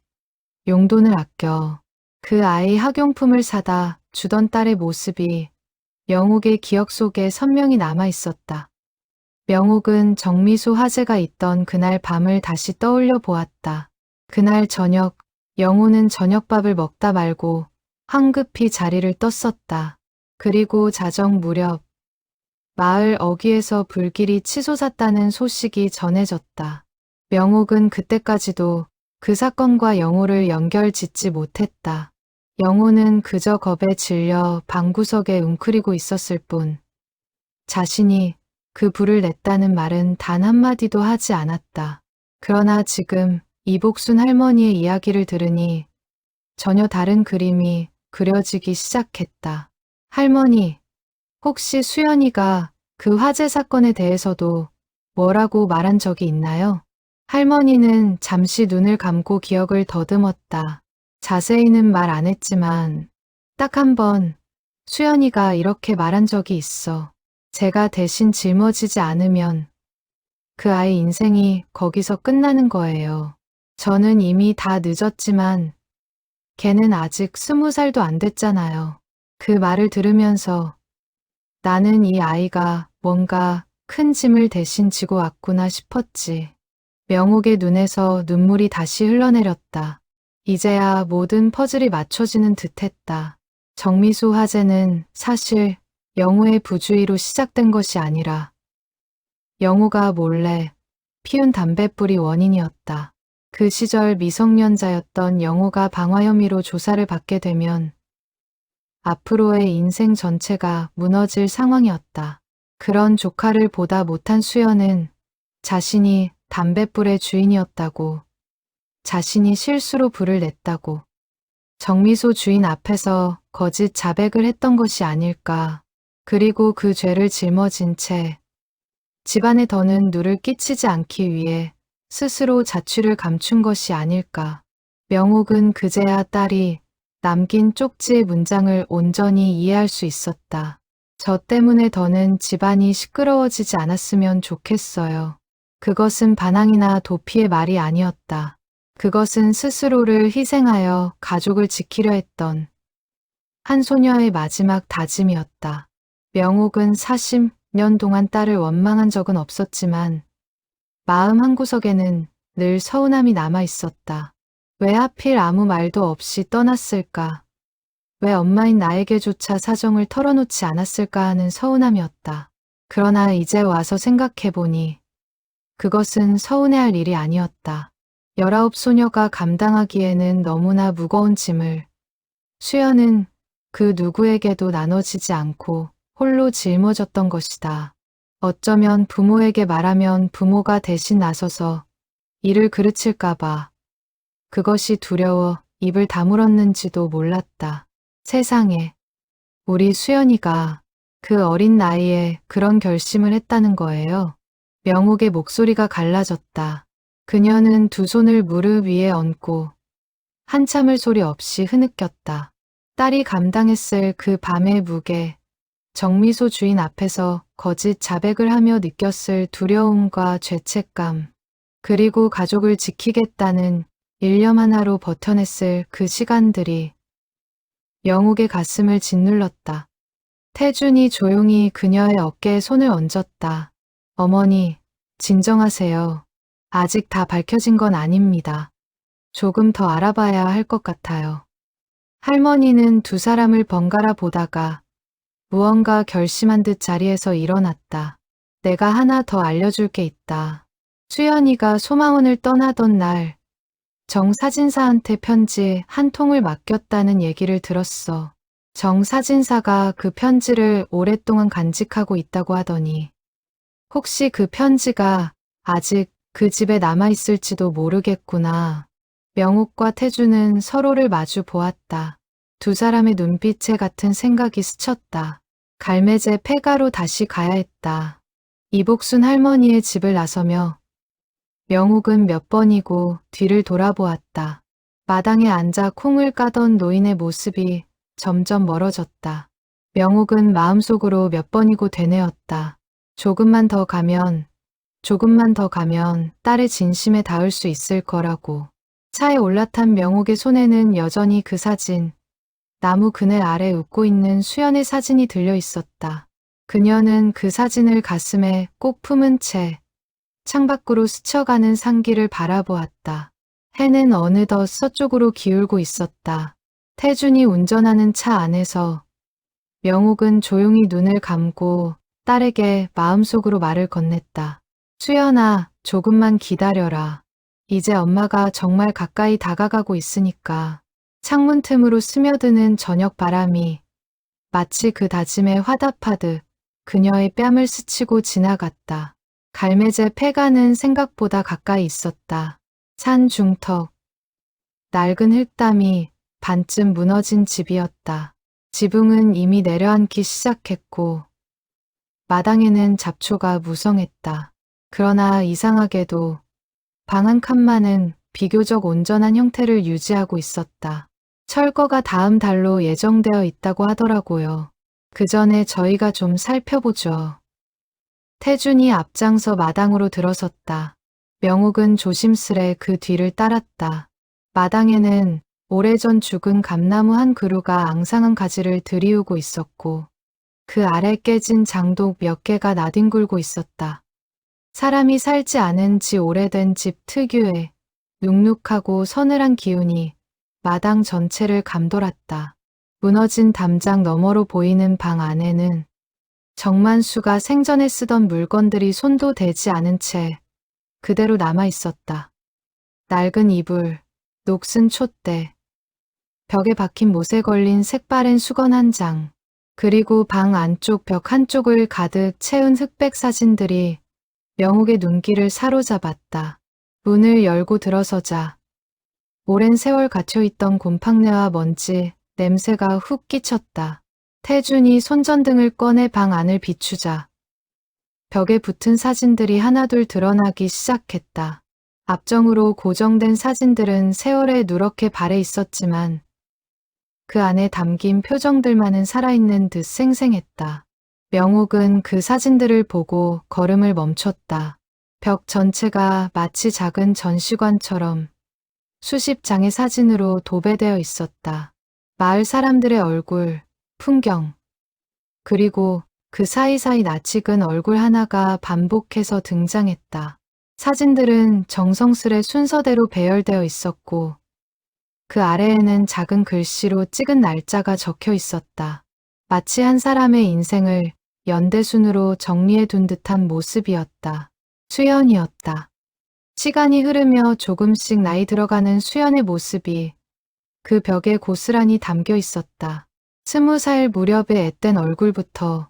용돈을 아껴 그 아이 학용품을 사다 주던 딸의 모습이 명옥의 기억 속에 선명히 남아 있었다. 명옥은 정미소 화재가 있던 그날 밤을 다시 떠올려 보았다. 그날 저녁, 영호는 저녁밥을 먹다 말고 황급히 자리를 떴었다. 그리고 자정 무렵 마을 어귀에서 불길이 치솟았다는 소식이 전해졌다. 명옥은 그때까지도 그 사건과 영호를 연결짓지 못했다. 영호는 그저 겁에 질려 방구석에 웅크리고 있었을 뿐 자신이 그 불을 냈다는 말은 단 한마디도 하지 않았다. 그러나 지금 이복순 할머니의 이야기를 들으니 전혀 다른 그림이 그려지기 시작했다. 할머니, 혹시 수연이가 그 화재 사건에 대해서도 뭐라고 말한 적이 있나요? 할머니는 잠시 눈을 감고 기억을 더듬었다. 자세히는 말 안 했지만 딱 한 번 수연이가 이렇게 말한 적이 있어. 제가 대신 짊어지지 않으면 그 아이 인생이 거기서 끝나는 거예요. 저는 이미 다 늦었지만 걔는 아직 20살도 안 됐잖아요. 그 말을 들으면서 나는 이 아이가 뭔가 큰 짐을 대신 지고 왔구나 싶었지. 명옥의 눈에서 눈물이 다시 흘러내렸다. 이제야 모든 퍼즐이 맞춰지는 듯했다. 정미수 화재는 사실 영우의 부주의로 시작된 것이 아니라 영우가 몰래 피운 담뱃불이 원인이었다. 그 시절 미성년자였던 영우가 방화 혐의로 조사를 받게 되면 앞으로의 인생 전체가 무너질 상황이었다. 그런 조카를 보다 못한 수연은 자신이 담뱃불의 주인이었다고, 자신이 실수로 불을 냈다고, 정미소 주인 앞에서 거짓 자백을 했던 것이 아닐까. 그리고 그 죄를 짊어진 채 집안에 더는 누를 끼치지 않기 위해 스스로 자취를 감춘 것이 아닐까. 명옥은 그제야 딸이 남긴 쪽지의 문장을 온전히 이해할 수 있었다. 저 때문에 더는 집안이 시끄러워지지 않았으면 좋겠어요. 그것은 반항이나 도피의 말이 아니었다. 그것은 스스로를 희생하여 가족을 지키려 했던 한 소녀의 마지막 다짐이었다. 명옥은 40년 동안 딸을 원망한 적은 없었지만 마음 한구석에는 늘 서운함이 남아 있었다. 왜 하필 아무 말도 없이 떠났을까? 왜 엄마인 나에게조차 사정을 털어놓지 않았을까 하는 서운함이었다. 그러나 이제 와서 생각해보니 그것은 서운해할 일이 아니었다. 19 소녀가 감당하기에는 너무나 무거운 짐을 수연은 그 누구에게도 나눠지지 않고 홀로 짊어졌던 것이다. 어쩌면 부모에게 말하면 부모가 대신 나서서 이를 그르칠까봐 그것이 두려워 입을 다물었는지도 몰랐다. 세상에, 우리 수연이가 그 어린 나이에 그런 결심을 했다는 거예요. 명옥의 목소리가 갈라졌다. 그녀는 두 손을 무릎 위에 얹고 한참을 소리 없이 흐느꼈다. 딸이 감당했을 그 밤의 무게, 정미소 주인 앞에서 거짓 자백을 하며 느꼈을 두려움과 죄책감, 그리고 가족을 지키겠다는 일념 하나로 버텨냈을 그 시간들이 명옥의 가슴을 짓눌렀다. 태준이 조용히 그녀의 어깨에 손을 얹었다. 어머니, 진정하세요. 아직 다 밝혀진 건 아닙니다. 조금 더 알아봐야 할 것 같아요. 할머니는 두 사람을 번갈아 보다가 무언가 결심한 듯 자리에서 일어났다. 내가 하나 더 알려줄 게 있다. 수연이가 소망원을 떠나던 날 정 사진사한테 편지 한 통을 맡겼다는 얘기를 들었어. 정 사진사가 그 편지를 오랫동안 간직하고 있다고 하더니 혹시 그 편지가 아직 그 집에 남아있을지도 모르겠구나. 명옥과 태주는 서로를 마주 보았다. 두 사람의 눈빛에 같은 생각이 스쳤다. 갈매제 폐가로 다시 가야 했다. 이복순 할머니의 집을 나서며 명옥은 몇 번이고 뒤를 돌아보았다. 마당에 앉아 콩을 까던 노인의 모습이 점점 멀어졌다. 명옥은 마음속으로 몇 번이고 되뇌었다. 조금만 더 가면 딸의 진심에 닿을 수 있을 거라고. 차에 올라탄 명옥의 손에는 여전히 그 사진, 나무 그늘 아래 웃고 있는 수연의 사진이 들려 있었다. 그녀는 그 사진을 가슴에 꼭 품은 채 창밖으로 스쳐가는 상기를 바라보았다. 해는 어느덧 서쪽으로 기울고 있었다. 태준이 운전하는 차 안에서 명옥은 조용히 눈을 감고 딸에게 마음속으로 말을 건넸다. 수연아, 조금만 기다려라. 이제 엄마가 정말 가까이 다가가고 있으니까. 창문 틈으로 스며드는 저녁 바람이 마치 그 다짐에 화답하듯 그녀의 뺨을 스치고 지나갔다. 갈매제 폐가는 생각보다 가까이 있었다. 산 중턱, 낡은 흙담이 반쯤 무너진 집이었다. 지붕은 이미 내려앉기 시작했고 마당에는 잡초가 무성했다. 그러나 이상하게도 방 한 칸만은 비교적 온전한 형태를 유지하고 있었다. 철거가 다음 달로 예정되어 있다고 하더라고요. 그 전에 저희가 좀 살펴보죠. 태준이 앞장서 마당으로 들어섰다. 명옥은 조심스레 그 뒤를 따랐다. 마당에는 오래전 죽은 감나무 한 그루가 앙상한 가지를 들이우고 있었고 그 아래 깨진 장독 몇 개가 나뒹굴고 있었다. 사람이 살지 않은 지 오래된 집 특유의 눅눅하고 서늘한 기운이 마당 전체를 감돌았다. 무너진 담장 너머로 보이는 방 안에는 정만수가 생전에 쓰던 물건들이 손도 대지 않은 채 그대로 남아 있었다. 낡은 이불, 녹슨 촛대, 벽에 박힌 못에 걸린 색바랜 수건 한 장, 그리고 방 안쪽 벽 한쪽을 가득 채운 흑백 사진들이 명옥의 눈길을 사로잡았다. 문을 열고 들어서자 오랜 세월 갇혀있던 곰팡내와 먼지, 냄새가 훅 끼쳤다. 태준이 손전등을 꺼내 방 안을 비추자 벽에 붙은 사진들이 하나둘 드러나기 시작했다. 앞정으로 고정된 사진들은 세월에 누렇게 발해 있었지만 그 안에 담긴 표정들만은 살아있는 듯 생생했다. 명옥은 그 사진들을 보고 걸음을 멈췄다. 벽 전체가 마치 작은 전시관처럼 수십 장의 사진으로 도배되어 있었다. 마을 사람들의 얼굴, 풍경, 그리고 그 사이사이 낯익은 얼굴 하나가 반복해서 등장했다. 사진들은 정성스레 순서대로 배열되어 있었고 그 아래에는 작은 글씨로 찍은 날짜가 적혀 있었다. 마치 한 사람의 인생을 연대순으로 정리해 둔 듯한 모습이었다. 수연이었다. 시간이 흐르며 조금씩 나이 들어가는 수연의 모습이 그 벽에 고스란히 담겨 있었다. 20살 무렵의 앳된 얼굴부터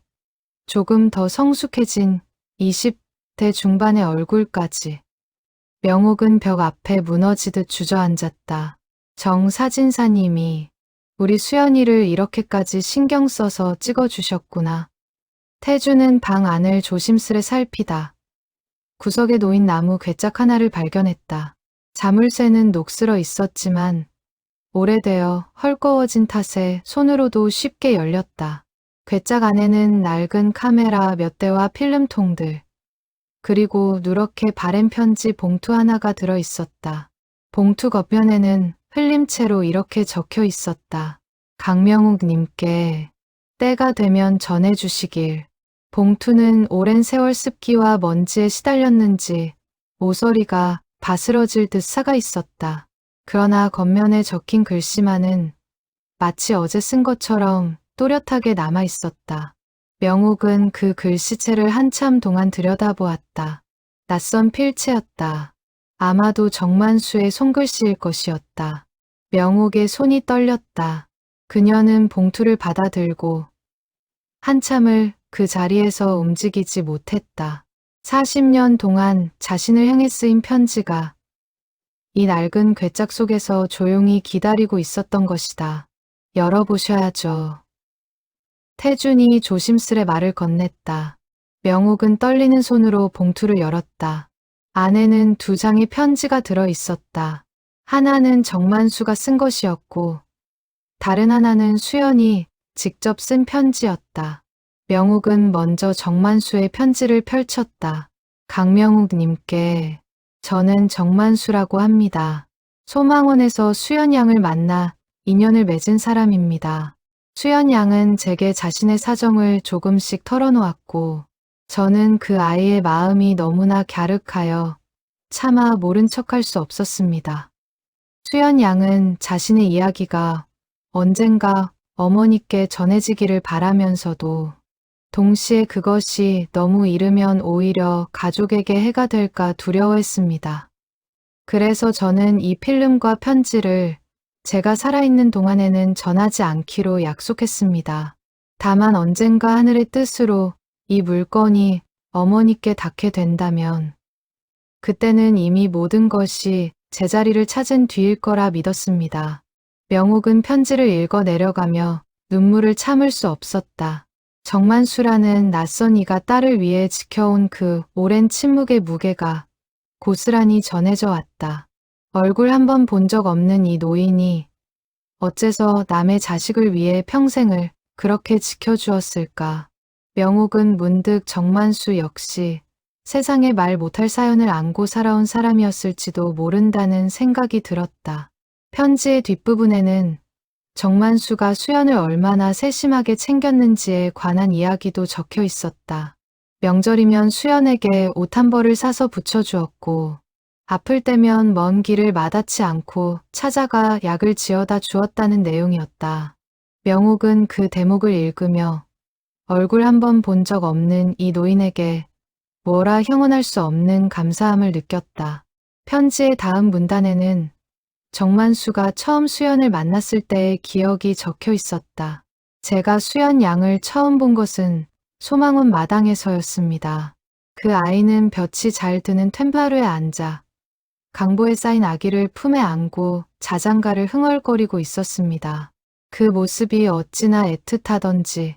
조금 더 성숙해진 20대 중반의 얼굴까지. 명옥은 벽 앞에 무너지듯 주저앉았다. 정 사진사님이 우리 수연이를 이렇게까지 신경 써서 찍어주셨구나. 태주는 방 안을 조심스레 살피다 구석에 놓인 나무 괴짝 하나를 발견했다. 자물쇠는 녹슬어 있었지만 오래되어 헐거워진 탓에 손으로도 쉽게 열렸다. 괴짝 안에는 낡은 카메라 몇 대와 필름통들, 그리고 누렇게 바랜 편지 봉투 하나가 들어 있었다. 봉투 겉면에는 흘림체로 이렇게 적혀 있었다. 강명욱 님께 때가 되면 전해주시길. 봉투는 오랜 세월 습기와 먼지에 시달렸는지 모서리가 바스러질 듯 사가 있었다. 그러나 겉면에 적힌 글씨만은 마치 어제 쓴 것처럼 또렷하게 남아 있었다. 명옥은 그 글씨체를 한참 동안 들여다보았다. 낯선 필체였다. 아마도 정만수의 손글씨일 것이었다. 명옥의 손이 떨렸다. 그녀는 봉투를 받아들고 한참을 그 자리에서 움직이지 못했다. 40년 동안 자신을 향해 쓰인 편지가 이 낡은 괴짝 속에서 조용히 기다리고 있었던 것이다. 열어보셔야죠. 태준이 조심스레 말을 건넸다. 명옥은 떨리는 손으로 봉투를 열었다. 안에는 2장의 편지가 들어 있었다. 하나는 정만수가 쓴 것이었고 다른 하나는 수연이 직접 쓴 편지였다. 명옥은 먼저 정만수의 편지를 펼쳤다. 강명욱 님께 저는 정만수라고 합니다. 소망원에서 수연 양을 만나 인연을 맺은 사람입니다. 수연 양은 제게 자신의 사정을 조금씩 털어놓았고 저는 그 아이의 마음이 너무나 갸륵하여 차마 모른 척할 수 없었습니다. 수연 양은 자신의 이야기가 언젠가 어머니께 전해지기를 바라면서도 동시에 그것이 너무 이르면 오히려 가족에게 해가 될까 두려워했습니다. 그래서 저는 이 필름과 편지를 제가 살아있는 동안에는 전하지 않기로 약속했습니다. 다만 언젠가 하늘의 뜻으로 이 물건이 어머니께 닿게 된다면 그때는 이미 모든 것이 제자리를 찾은 뒤일 거라 믿었습니다. 명옥은 편지를 읽어 내려가며 눈물을 참을 수 없었다. 정만수라는 낯선 이가 딸을 위해 지켜온 그 오랜 침묵의 무게가 고스란히 전해져 왔다. 얼굴 한 번 본 적 없는 이 노인이 어째서 남의 자식을 위해 평생을 그렇게 지켜주었을까. 명옥은 문득 정만수 역시 세상에 말 못할 사연을 안고 살아온 사람이었을지도 모른다는 생각이 들었다. 편지의 뒷부분에는 정만수가 수연을 얼마나 세심하게 챙겼는지에 관한 이야기도 적혀 있었다. 명절이면 수연에게 옷 한 벌을 사서 붙여주었고, 아플 때면 먼 길을 마다치 않고 찾아가 약을 지어다 주었다는 내용이었다. 명옥은 그 대목을 읽으며 얼굴 한 번 본 적 없는 이 노인에게 뭐라 형언할 수 없는 감사함을 느꼈다. 편지의 다음 문단에는 정만수가 처음 수연을 만났을 때의 기억이 적혀 있었다. 제가 수연 양을 처음 본 것은 소망원 마당에서였습니다. 그 아이는 볕이 잘 드는 툇마루에 앉아 강보에 쌓인 아기를 품에 안고 자장가를 흥얼거리고 있었습니다. 그 모습이 어찌나 애틋하던지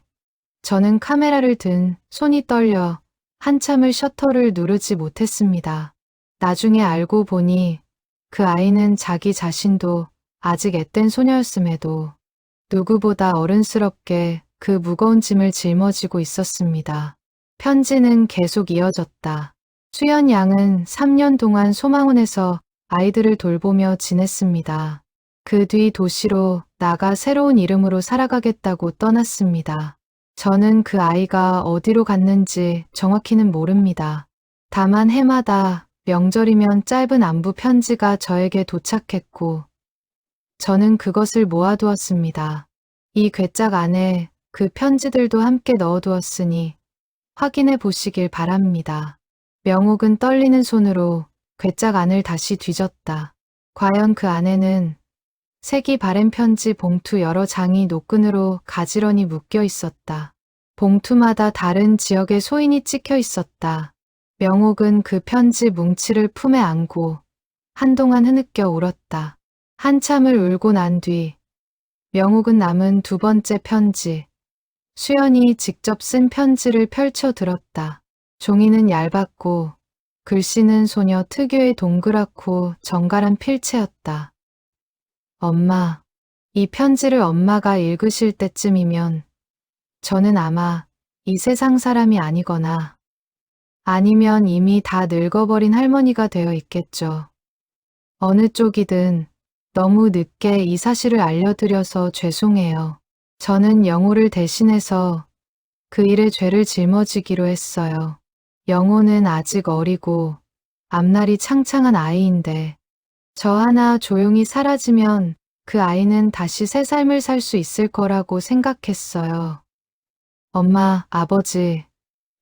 저는 카메라를 든 손이 떨려 한참을 셔터를 누르지 못했습니다. 나중에 알고 보니 그 아이는 자기 자신도 아직 앳된 소녀였음에도 누구보다 어른스럽게 그 무거운 짐을 짊어지고 있었습니다. 편지는 계속 이어졌다. 수연 양은 3년 동안 소망원에서 아이들을 돌보며 지냈습니다. 그 뒤 도시로 나가 새로운 이름으로 살아가겠다고 떠났습니다. 저는 그 아이가 어디로 갔는지 정확히는 모릅니다. 다만 해마다 명절이면 짧은 안부 편지가 저에게 도착했고 저는 그것을 모아두었습니다. 이 괴짝 안에 그 편지들도 함께 넣어두었으니 확인해 보시길 바랍니다. 명옥은 떨리는 손으로 괴짝 안을 다시 뒤졌다. 과연 그 안에는 색이 바랜 편지 봉투 여러 장이 노끈으로 가지런히 묶여 있었다. 봉투마다 다른 지역의 소인이 찍혀 있었다. 명옥은 그 편지 뭉치를 품에 안고 한동안 흐느껴 울었다. 한참을 울고 난 뒤 명옥은 남은 두 번째 편지, 수연이 직접 쓴 편지를 펼쳐 들었다. 종이는 얇았고 글씨는 소녀 특유의 동그랗고 정갈한 필체였다. 엄마, 이 편지를 엄마가 읽으실 때쯤이면 저는 아마 이 세상 사람이 아니거나 아니면 이미 다 늙어버린 할머니가 되어 있겠죠. 어느 쪽이든 너무 늦게 이 사실을 알려드려서 죄송해요. 저는 영호를 대신해서 그 일의 죄를 짊어지기로 했어요. 영호는 아직 어리고 앞날이 창창한 아이인데 저 하나 조용히 사라지면 그 아이는 다시 새 삶을 살 수 있을 거라고 생각했어요. 엄마, 아버지,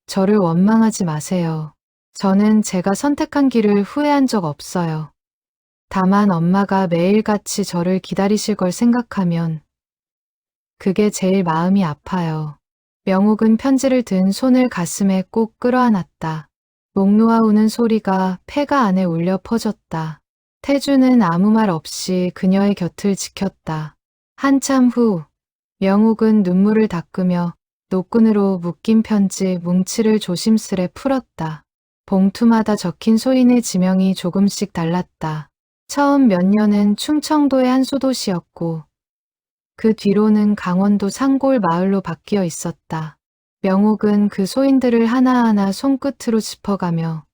저를 원망하지 마세요. 저는 제가 선택한 길을 후회한 적 없어요. 다만 엄마가 매일같이 저를 기다리실 걸 생각하면 그게 제일 마음이 아파요. 명옥은 편지를 든 손을 가슴에 꼭 끌어안았다. 목 놓아 우는 소리가 폐가 안에 울려 퍼졌다. 태주는 아무 말 없이 그녀의 곁을 지켰다. 한참 후 명옥은 눈물을 닦으며 노끈으로 묶인 편지 뭉치를 조심스레 풀었다. 봉투마다 적힌 소인의 지명이 조금씩 달랐다. 처음 몇 년은 충청도의 한 소도시였고 그 뒤로는 강원도 산골 마을로 바뀌어 있었다. 명옥은 그 소인들을 하나하나 손끝으로 짚어가며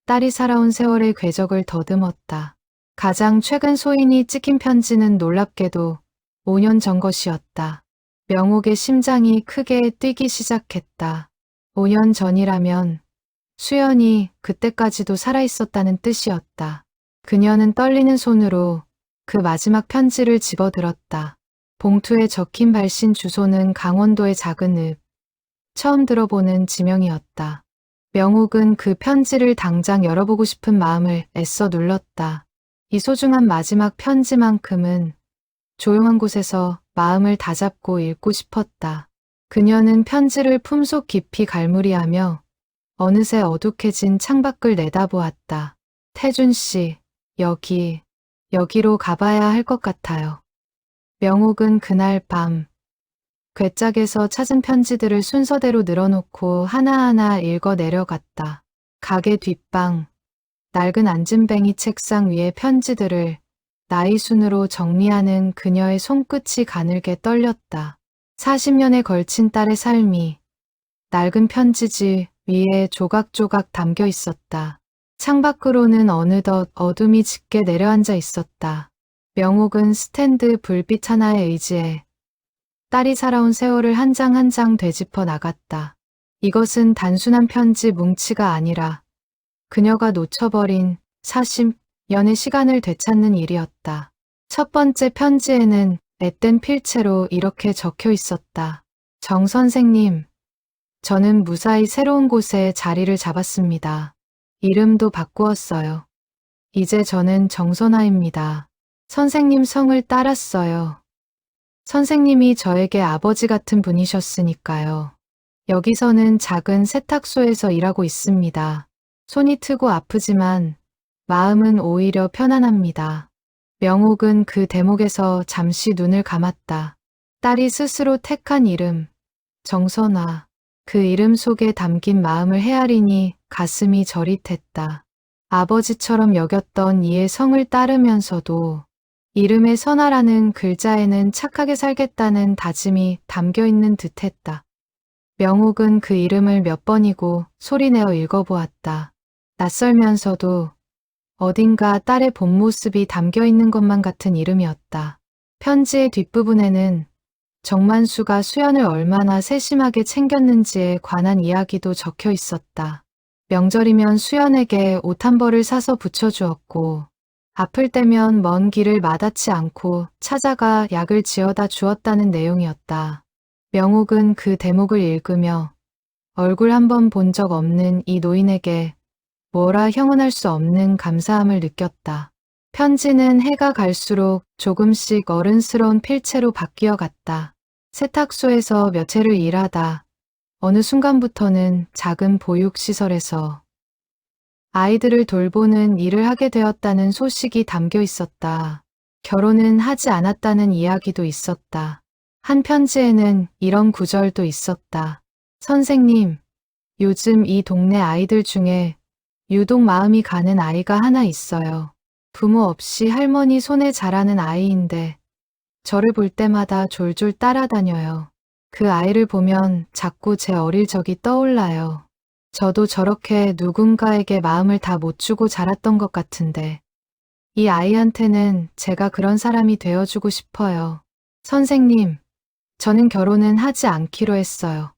딸이 살아온 세월의 궤적을 더듬었다. 가장 최근 소인이 찍힌 편지는 놀랍게도 5년 전 것이었다. 명옥의 심장이 크게 뛰기 시작했다. 5년 전이라면 수연이 그때까지도 살아있었다는 뜻이었다. 그녀는 떨리는 손으로 그 마지막 편지를 집어들었다. 봉투에 적힌 발신 주소는 강원도의 작은 읍. 처음 들어보는 지명이었다. 명옥은 그 편지를 당장 열어보고 싶은 마음을 애써 눌렀다. 이 소중한 마지막 편지만큼은 조용한 곳에서 마음을 다잡고 읽고 싶었다. 그녀는 편지를 품속 깊이 갈무리하며 어느새 어둑해진 창밖을 내다보았다. 태준 씨, 여기로 가봐야 할 것 같아요. 명옥은 그날 밤 괴짝에서 찾은 편지들을 순서대로 늘어놓고 하나하나 읽어 내려갔다. 가게 뒷방, 낡은 안진뱅이 책상 위에 편지들을 나이 순으로 정리하는 그녀의 손끝이 가늘게 떨렸다. 40년에 걸친 딸의 삶이 낡은 편지지 위에 조각조각 담겨 있었다. 창밖으로는 어느덧 어둠이 짙게 내려앉아 있었다. 명옥은 스탠드 불빛 하나에 의지해 딸이 살아온 세월을 한 장 한 장 되짚어 나갔다. 이것은 단순한 편지 뭉치가 아니라 그녀가 놓쳐버린 40년의 시간을 되찾는 일이었다. 첫 번째 편지에는 앳된 필체로 이렇게 적혀 있었다. 정 선생님, 저는 무사히 새로운 곳에 자리를 잡았습니다. 이름도 바꾸었어요. 이제 저는 정선아입니다. 선생님 성을 따랐어요. 선생님이 저에게 아버지 같은 분이셨으니까요. 여기서는 작은 세탁소에서 일하고 있습니다. 손이 트고 아프지만 마음은 오히려 편안합니다. 명옥은 그 대목에서 잠시 눈을 감았다. 딸이 스스로 택한 이름, 정선아. 그 이름 속에 담긴 마음을 헤아리니 가슴이 저릿했다. 아버지처럼 여겼던 이의 성을 따르면서도 이름의 선아라는 글자에는 착하게 살겠다는 다짐이 담겨 있는 듯했다. 명옥은 그 이름을 몇 번이고 소리내어 읽어보았다. 낯설면서도 어딘가 딸의 본 모습이 담겨 있는 것만 같은 이름이었다. 편지의 뒷부분에는 정만수가 수연을 얼마나 세심하게 챙겼는지에 관한 이야기도 적혀 있었다. 명절이면 수연에게 옷 한 벌을 사서 붙여주었고 아플 때면 먼 길을 마다치 않고 찾아가 약을 지어다 주었다는 내용이었다. 명옥은 그 대목을 읽으며 얼굴 한 번 본 적 없는 이 노인에게 뭐라 형언할 수 없는 감사함을 느꼈다. 편지는 해가 갈수록 조금씩 어른스러운 필체로 바뀌어 갔다. 세탁소에서 몇 해를 일하다 어느 순간부터는 작은 보육시설에서 아이들을 돌보는 일을 하게 되었다는 소식이 담겨 있었다. 결혼은 하지 않았다는 이야기도 있었다. 한 편지에는 이런 구절도 있었다. 선생님, 요즘 이 동네 아이들 중에 유독 마음이 가는 아이가 하나 있어요. 부모 없이 할머니 손에 자라는 아이인데 저를 볼 때마다 졸졸 따라다녀요. 그 아이를 보면 자꾸 제 어릴 적이 떠올라요. 저도 저렇게 누군가에게 마음을 다 못 주고 자랐던 것 같은데 이 아이한테는 제가 그런 사람이 되어주고 싶어요. 선생님, 저는 결혼은 하지 않기로 했어요.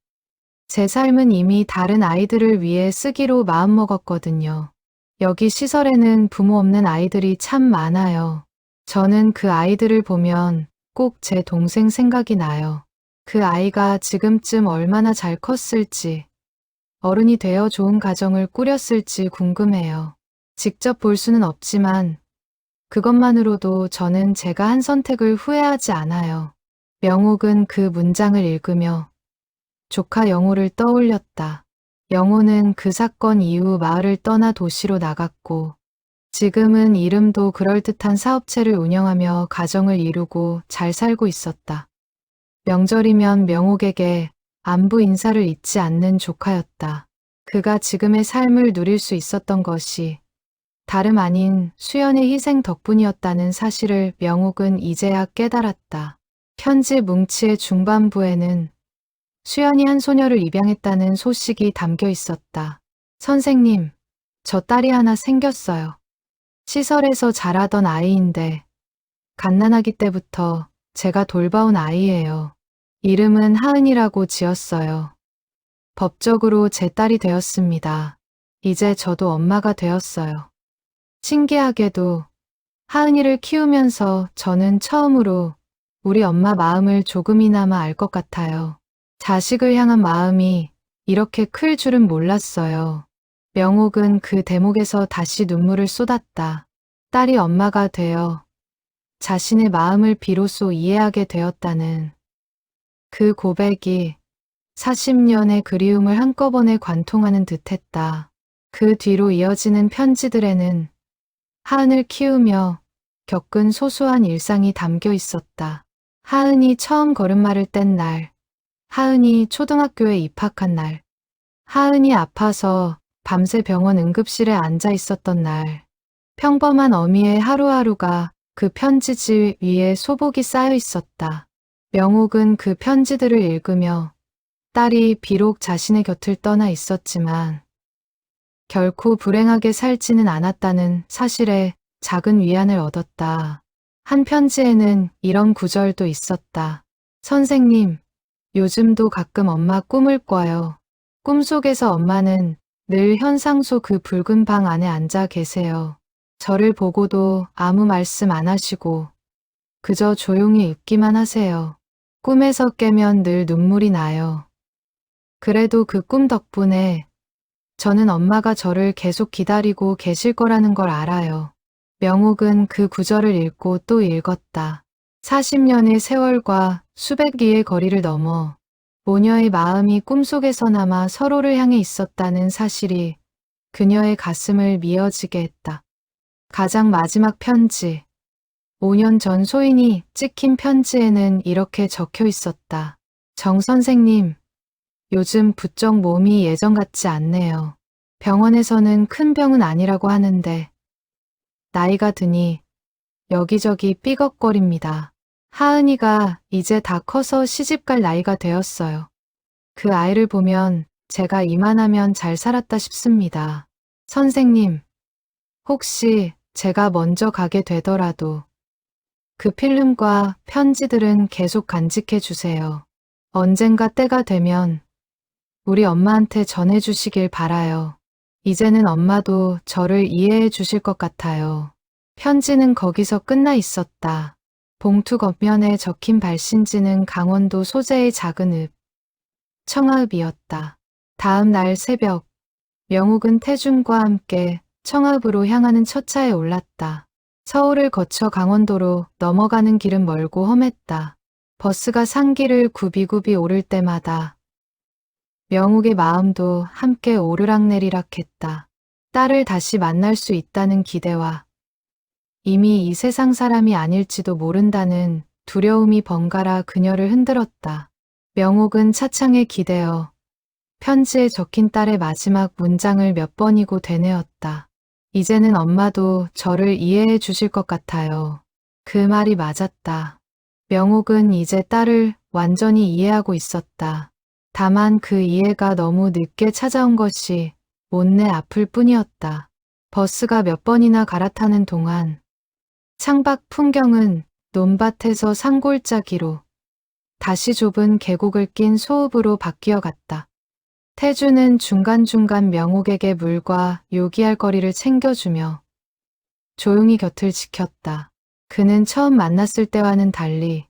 제 삶은 이미 다른 아이들을 위해 쓰기로 마음먹었거든요. 여기 시설에는 부모 없는 아이들이 참 많아요. 저는 그 아이들을 보면 꼭 제 동생 생각이 나요. 그 아이가 지금쯤 얼마나 잘 컸을지, 어른이 되어 좋은 가정을 꾸렸을지 궁금해요. 직접 볼 수는 없지만 그것만으로도 저는 제가 한 선택을 후회하지 않아요. 명옥은 그 문장을 읽으며 조카 영호를 떠올렸다. 영호는 그 사건 이후 마을을 떠나 도시로 나갔고 지금은 이름도 그럴듯한 사업체를 운영하며 가정을 이루고 잘 살고 있었다. 명절이면 명옥에게 안부 인사를 잊지 않는 조카였다. 그가 지금의 삶을 누릴 수 있었던 것이 다름 아닌 수연의 희생 덕분이었다는 사실을 명옥은 이제야 깨달았다. 편지 뭉치의 중반부에는 수연이 한 소녀를 입양했다는 소식이 담겨 있었다. 선생님, 저 딸이 하나 생겼어요. 시설에서 자라던 아이인데 갓난아기 때부터 제가 돌봐온 아이예요. 이름은 하은이라고 지었어요. 법적으로 제 딸이 되었습니다. 이제 저도 엄마가 되었어요. 신기하게도 하은이를 키우면서 저는 처음으로 우리 엄마 마음을 조금이나마 알 것 같아요. 자식을 향한 마음이 이렇게 클 줄은 몰랐어요. 명옥은 그 대목에서 다시 눈물을 쏟았다. 딸이 엄마가 되어 자신의 마음을 비로소 이해하게 되었다는 그 고백이 40년의 그리움을 한꺼번에 관통하는 듯했다. 그 뒤로 이어지는 편지들에는 하은을 키우며 겪은 소소한 일상이 담겨 있었다. 하은이 처음 걸음마를 뗀 날, 하은이 초등학교에 입학한 날, 하은이 아파서 밤새 병원 응급실에 앉아 있었던 날, 평범한 어미의 하루하루가 그 편지지 위에 소복이 쌓여 있었다. 명옥은 그 편지들을 읽으며 딸이 비록 자신의 곁을 떠나 있었지만 결코 불행하게 살지는 않았다는 사실에 작은 위안을 얻었다. 한 편지에는 이런 구절도 있었다. 선생님, 요즘도 가끔 엄마 꿈을 꿔요. 꿈속에서 엄마는 늘 현상소 그 붉은 방 안에 앉아 계세요. 저를 보고도 아무 말씀 안 하시고 그저 조용히 웃기만 하세요. 꿈에서 깨면 늘 눈물이 나요. 그래도 그 꿈 덕분에 저는 엄마가 저를 계속 기다리고 계실 거라는 걸 알아요. 명옥은 그 구절을 읽고 또 읽었다. 40년의 세월과 수백 리의 거리를 넘어 모녀의 마음이 꿈속에서나마 서로를 향해 있었다는 사실이 그녀의 가슴을 미어지게 했다. 가장 마지막 편지. 5년 전 소인이 찍힌 편지에는 이렇게 적혀 있었다. 정 선생님, 요즘 부쩍 몸이 예전 같지 않네요. 병원에서는 큰 병은 아니라고 하는데 나이가 드니 여기저기 삐걱거립니다. 하은이가 이제 다 커서 시집갈 나이가 되었어요. 그 아이를 보면 제가 이만하면 잘 살았다 싶습니다. 선생님, 혹시 제가 먼저 가게 되더라도 그 필름과 편지들은 계속 간직해 주세요. 언젠가 때가 되면 우리 엄마한테 전해주시길 바라요. 이제는 엄마도 저를 이해해 주실 것 같아요. 편지는 거기서 끝나 있었다. 봉투 겉면에 적힌 발신지는 강원도 소재의 작은 읍, 청아읍이었다. 다음 날 새벽, 명옥은 태준과 함께 청아읍으로 향하는 첫 차에 올랐다. 서울을 거쳐 강원도로 넘어가는 길은 멀고 험했다. 버스가 산길을 굽이굽이 오를 때마다 명옥의 마음도 함께 오르락내리락 했다. 딸을 다시 만날 수 있다는 기대와 이미 이 세상 사람이 아닐지도 모른다는 두려움이 번갈아 그녀를 흔들었다. 명옥은 차창에 기대어 편지에 적힌 딸의 마지막 문장을 몇 번이고 되뇌었다. 이제는 엄마도 저를 이해해 주실 것 같아요. 그 말이 맞았다. 명옥은 이제 딸을 완전히 이해하고 있었다. 다만 그 이해가 너무 늦게 찾아온 것이 못내 아플 뿐이었다. 버스가 몇 번이나 갈아타는 동안 창밖 풍경은 논밭에서 산골짜기로 다시 좁은 계곡을 낀 소읍으로 바뀌어 갔다. 태주는 중간중간 명옥에게 물과 요기할 거리를 챙겨주며 조용히 곁을 지켰다. 그는 처음 만났을 때와는 달리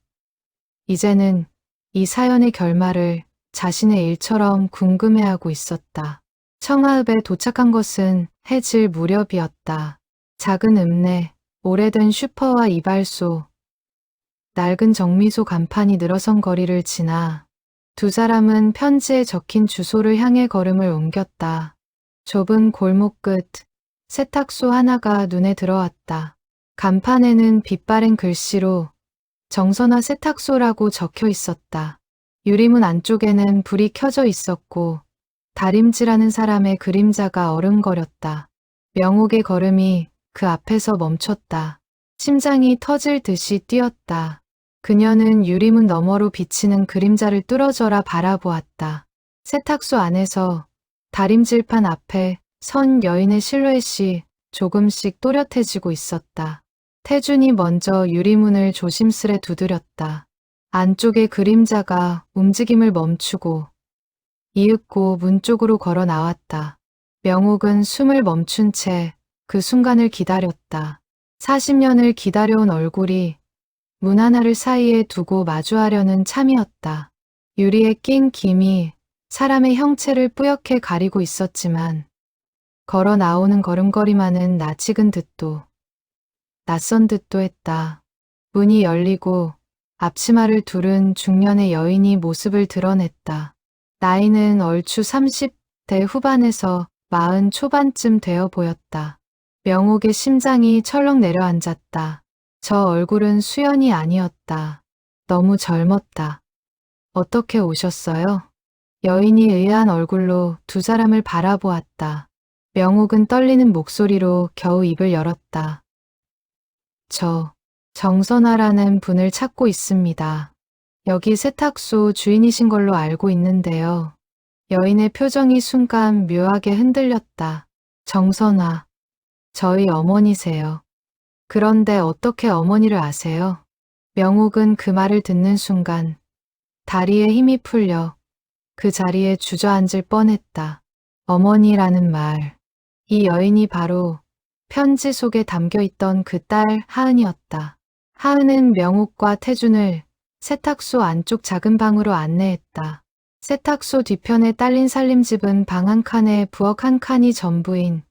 이제는 이 사연의 결말을 자신의 일처럼 궁금해하고 있었다. 청아읍에 도착한 것은 해질 무렵이었다. 작은 읍내, 오래된 슈퍼와 이발소, 낡은 정미소 간판이 늘어선 거리를 지나 두 사람은 편지에 적힌 주소를 향해 걸음을 옮겼다. 좁은 골목 끝 세탁소 하나가 눈에 들어왔다. 간판에는 빛바랜 글씨로 정선화 세탁소라고 적혀 있었다. 유리문 안쪽에는 불이 켜져 있었고 다림질하는 사람의 그림자가 어른거렸다. 명옥의 걸음이 그 앞에서 멈췄다. 심장이 터질 듯이 뛰었다. 그녀는 유리문 너머로 비치는 그림자를 뚫어져라 바라보았다. 세탁소 안에서 다림질판 앞에 선 여인의 실루엣이 조금씩 또렷해지고 있었다. 태준이 먼저 유리문을 조심스레 두드렸다. 안쪽의 그림자가 움직임을 멈추고 이윽고 문 쪽으로 걸어 나왔다. 명옥은 숨을 멈춘 채 그 순간을 기다렸다. 40년을 기다려온 얼굴이 문 하나를 사이에 두고 마주하려는 참이었다. 유리에 낀 김이 사람의 형체를 뿌옇게 가리고 있었지만 걸어 나오는 걸음걸이만은 낯익은 듯도 낯선 듯도 했다. 문이 열리고 앞치마를 두른 중년의 여인이 모습을 드러냈다. 나이는 얼추 30대 후반에서 40 초반쯤 되어 보였다. 명옥의 심장이 철렁 내려앉았다. 저 얼굴은 수연이 아니었다. 너무 젊었다. 어떻게 오셨어요? 여인이 의아한 얼굴로 두 사람을 바라보았다. 명옥은 떨리는 목소리로 겨우 입을 열었다. 저 정선화라는 분을 찾고 있습니다. 여기 세탁소 주인이신 걸로 알고 있는데요. 여인의 표정이 순간 묘하게 흔들렸다. 정선화, 저희 어머니세요. 그런데 어떻게 어머니를 아세요? 명옥은 그 말을 듣는 순간 다리에 힘이 풀려 그 자리에 주저앉을 뻔했다. 어머니라는 말. 이 여인이 바로 편지 속에 담겨있던 그 딸 하은이었다. 하은은 명옥과 태준을 세탁소 안쪽 작은 방으로 안내했다. 세탁소 뒤편에 딸린 살림집은 방 한 칸에 부엌 한 칸이 전부인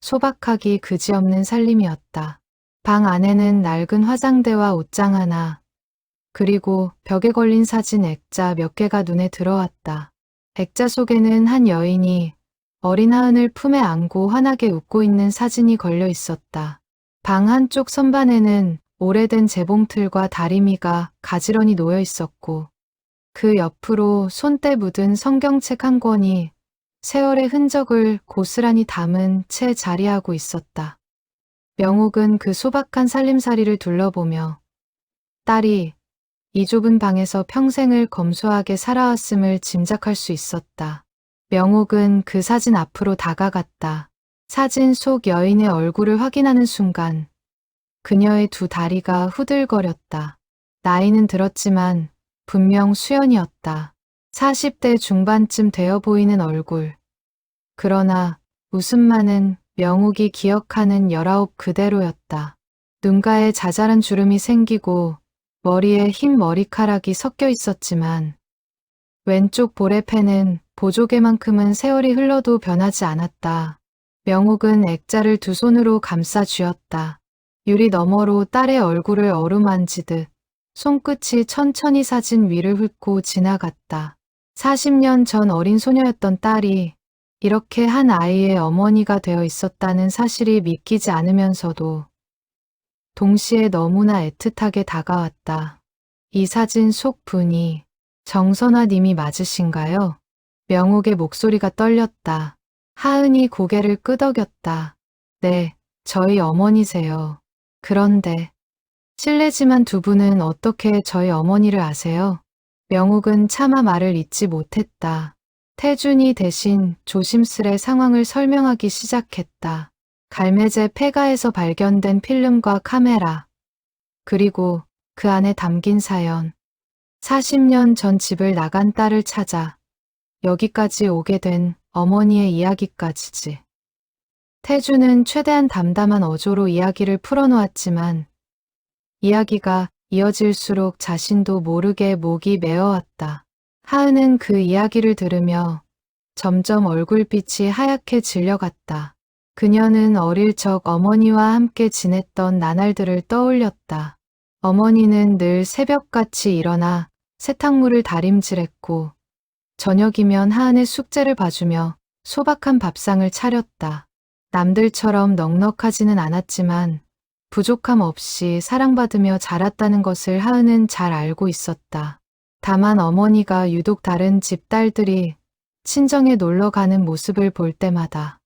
소박하기 그지없는 살림이었다. 방 안에는 낡은 화장대와 옷장 하나, 그리고 벽에 걸린 사진 액자 몇 개가 눈에 들어왔다. 액자 속에는 한 여인이 어린 하은을 품에 안고 환하게 웃고 있는 사진이 걸려 있었다. 방 한쪽 선반에는 오래된 재봉틀과 다리미가 가지런히 놓여 있었고, 그 옆으로 손때 묻은 성경책 한 권이 세월의 흔적을 고스란히 담은 채 자리하고 있었다. 명옥은 그 소박한 살림살이를 둘러보며 딸이 이 좁은 방에서 평생을 검소하게 살아왔음을 짐작할 수 있었다. 명옥은 그 사진 앞으로 다가갔다. 사진 속 여인의 얼굴을 확인하는 순간 그녀의 두 다리가 후들거렸다. 나이는 들었지만 분명 수연이었다. 40대 중반쯤 되어 보이는 얼굴. 그러나 웃음만은 명옥이 기억하는 19 그대로였다. 눈가에 자잘한 주름이 생기고 머리에 흰 머리카락이 섞여 있었지만 왼쪽 볼에펜은 보조개만큼은 세월이 흘러도 변하지 않았다. 명옥은 액자를 두 손으로 감싸 쥐었다. 유리 너머로 딸의 얼굴을 어루만지듯 손끝이 천천히 사진 위를 훑고 지나갔다. 40년 전 어린 소녀였던 딸이 이렇게 한 아이의 어머니가 되어 있었다는 사실이 믿기지 않으면서도 동시에 너무나 애틋하게 다가왔다. 이 사진 속 분이 정선화 님이 맞으신가요? 명옥의 목소리가 떨렸다. 하은이 고개를 끄덕였다. 네, 저희 어머니세요. 그런데 실례지만 두 분은 어떻게 저희 어머니를 아세요? 명옥은 차마 말을 잇지 못했다. 태준이 대신 조심스레 상황을 설명하기 시작했다. 갈매제 폐가에서 발견된 필름과 카메라, 그리고 그 안에 담긴 사연. 40년 전 집을 나간 딸을 찾아 여기까지 오게 된 어머니의 이야기까지지. 태준은 최대한 담담한 어조로 이야기를 풀어놓았지만 이야기가 이어질수록 자신도 모르게 목이 메어왔다. 하은은 그 이야기를 들으며 점점 얼굴빛이 하얗게 질려갔다. 그녀는 어릴 적 어머니와 함께 지냈던 나날들을 떠올렸다. 어머니는 늘 새벽같이 일어나 세탁물을 다림질했고 저녁이면 하은의 숙제를 봐주며 소박한 밥상을 차렸다. 남들처럼 넉넉하지는 않았지만 부족함 없이 사랑받으며 자랐다는 것을 하은은 잘 알고 있었다. 다만 어머니가 유독 다른 집 딸들이 친정에 놀러 가는 모습을 볼 때마다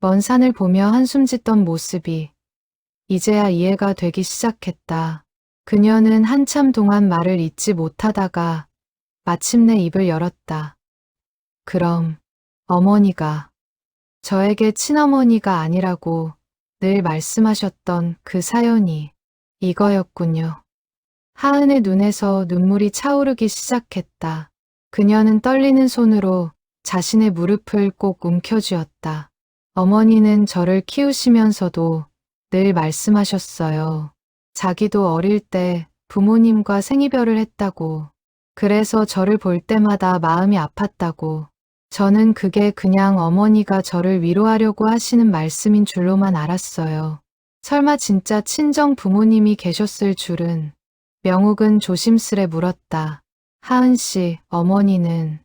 먼 산을 보며 한숨 짓던 모습이 이제야 이해가 되기 시작했다. 그녀는 한참 동안 말을 잇지 못하다가 마침내 입을 열었다. 그럼 어머니가 저에게 친어머니가 아니라고 늘 말씀하셨던 그 사연이 이거였군요. 하은의 눈에서 눈물이 차오르기 시작했다. 그녀는 떨리는 손으로 자신의 무릎을 꼭 움켜쥐었다. 어머니는 저를 키우시면서도 늘 말씀하셨어요. 자기도 어릴 때 부모님과 생이별을 했다고. 그래서 저를 볼 때마다 마음이 아팠다고. 저는 그게 그냥 어머니가 저를 위로하려고 하시는 말씀인 줄로만 알았어요. 설마 진짜 친정 부모님이 계셨을 줄은. 명옥은 조심스레 물었다. 하은 씨, 어머니는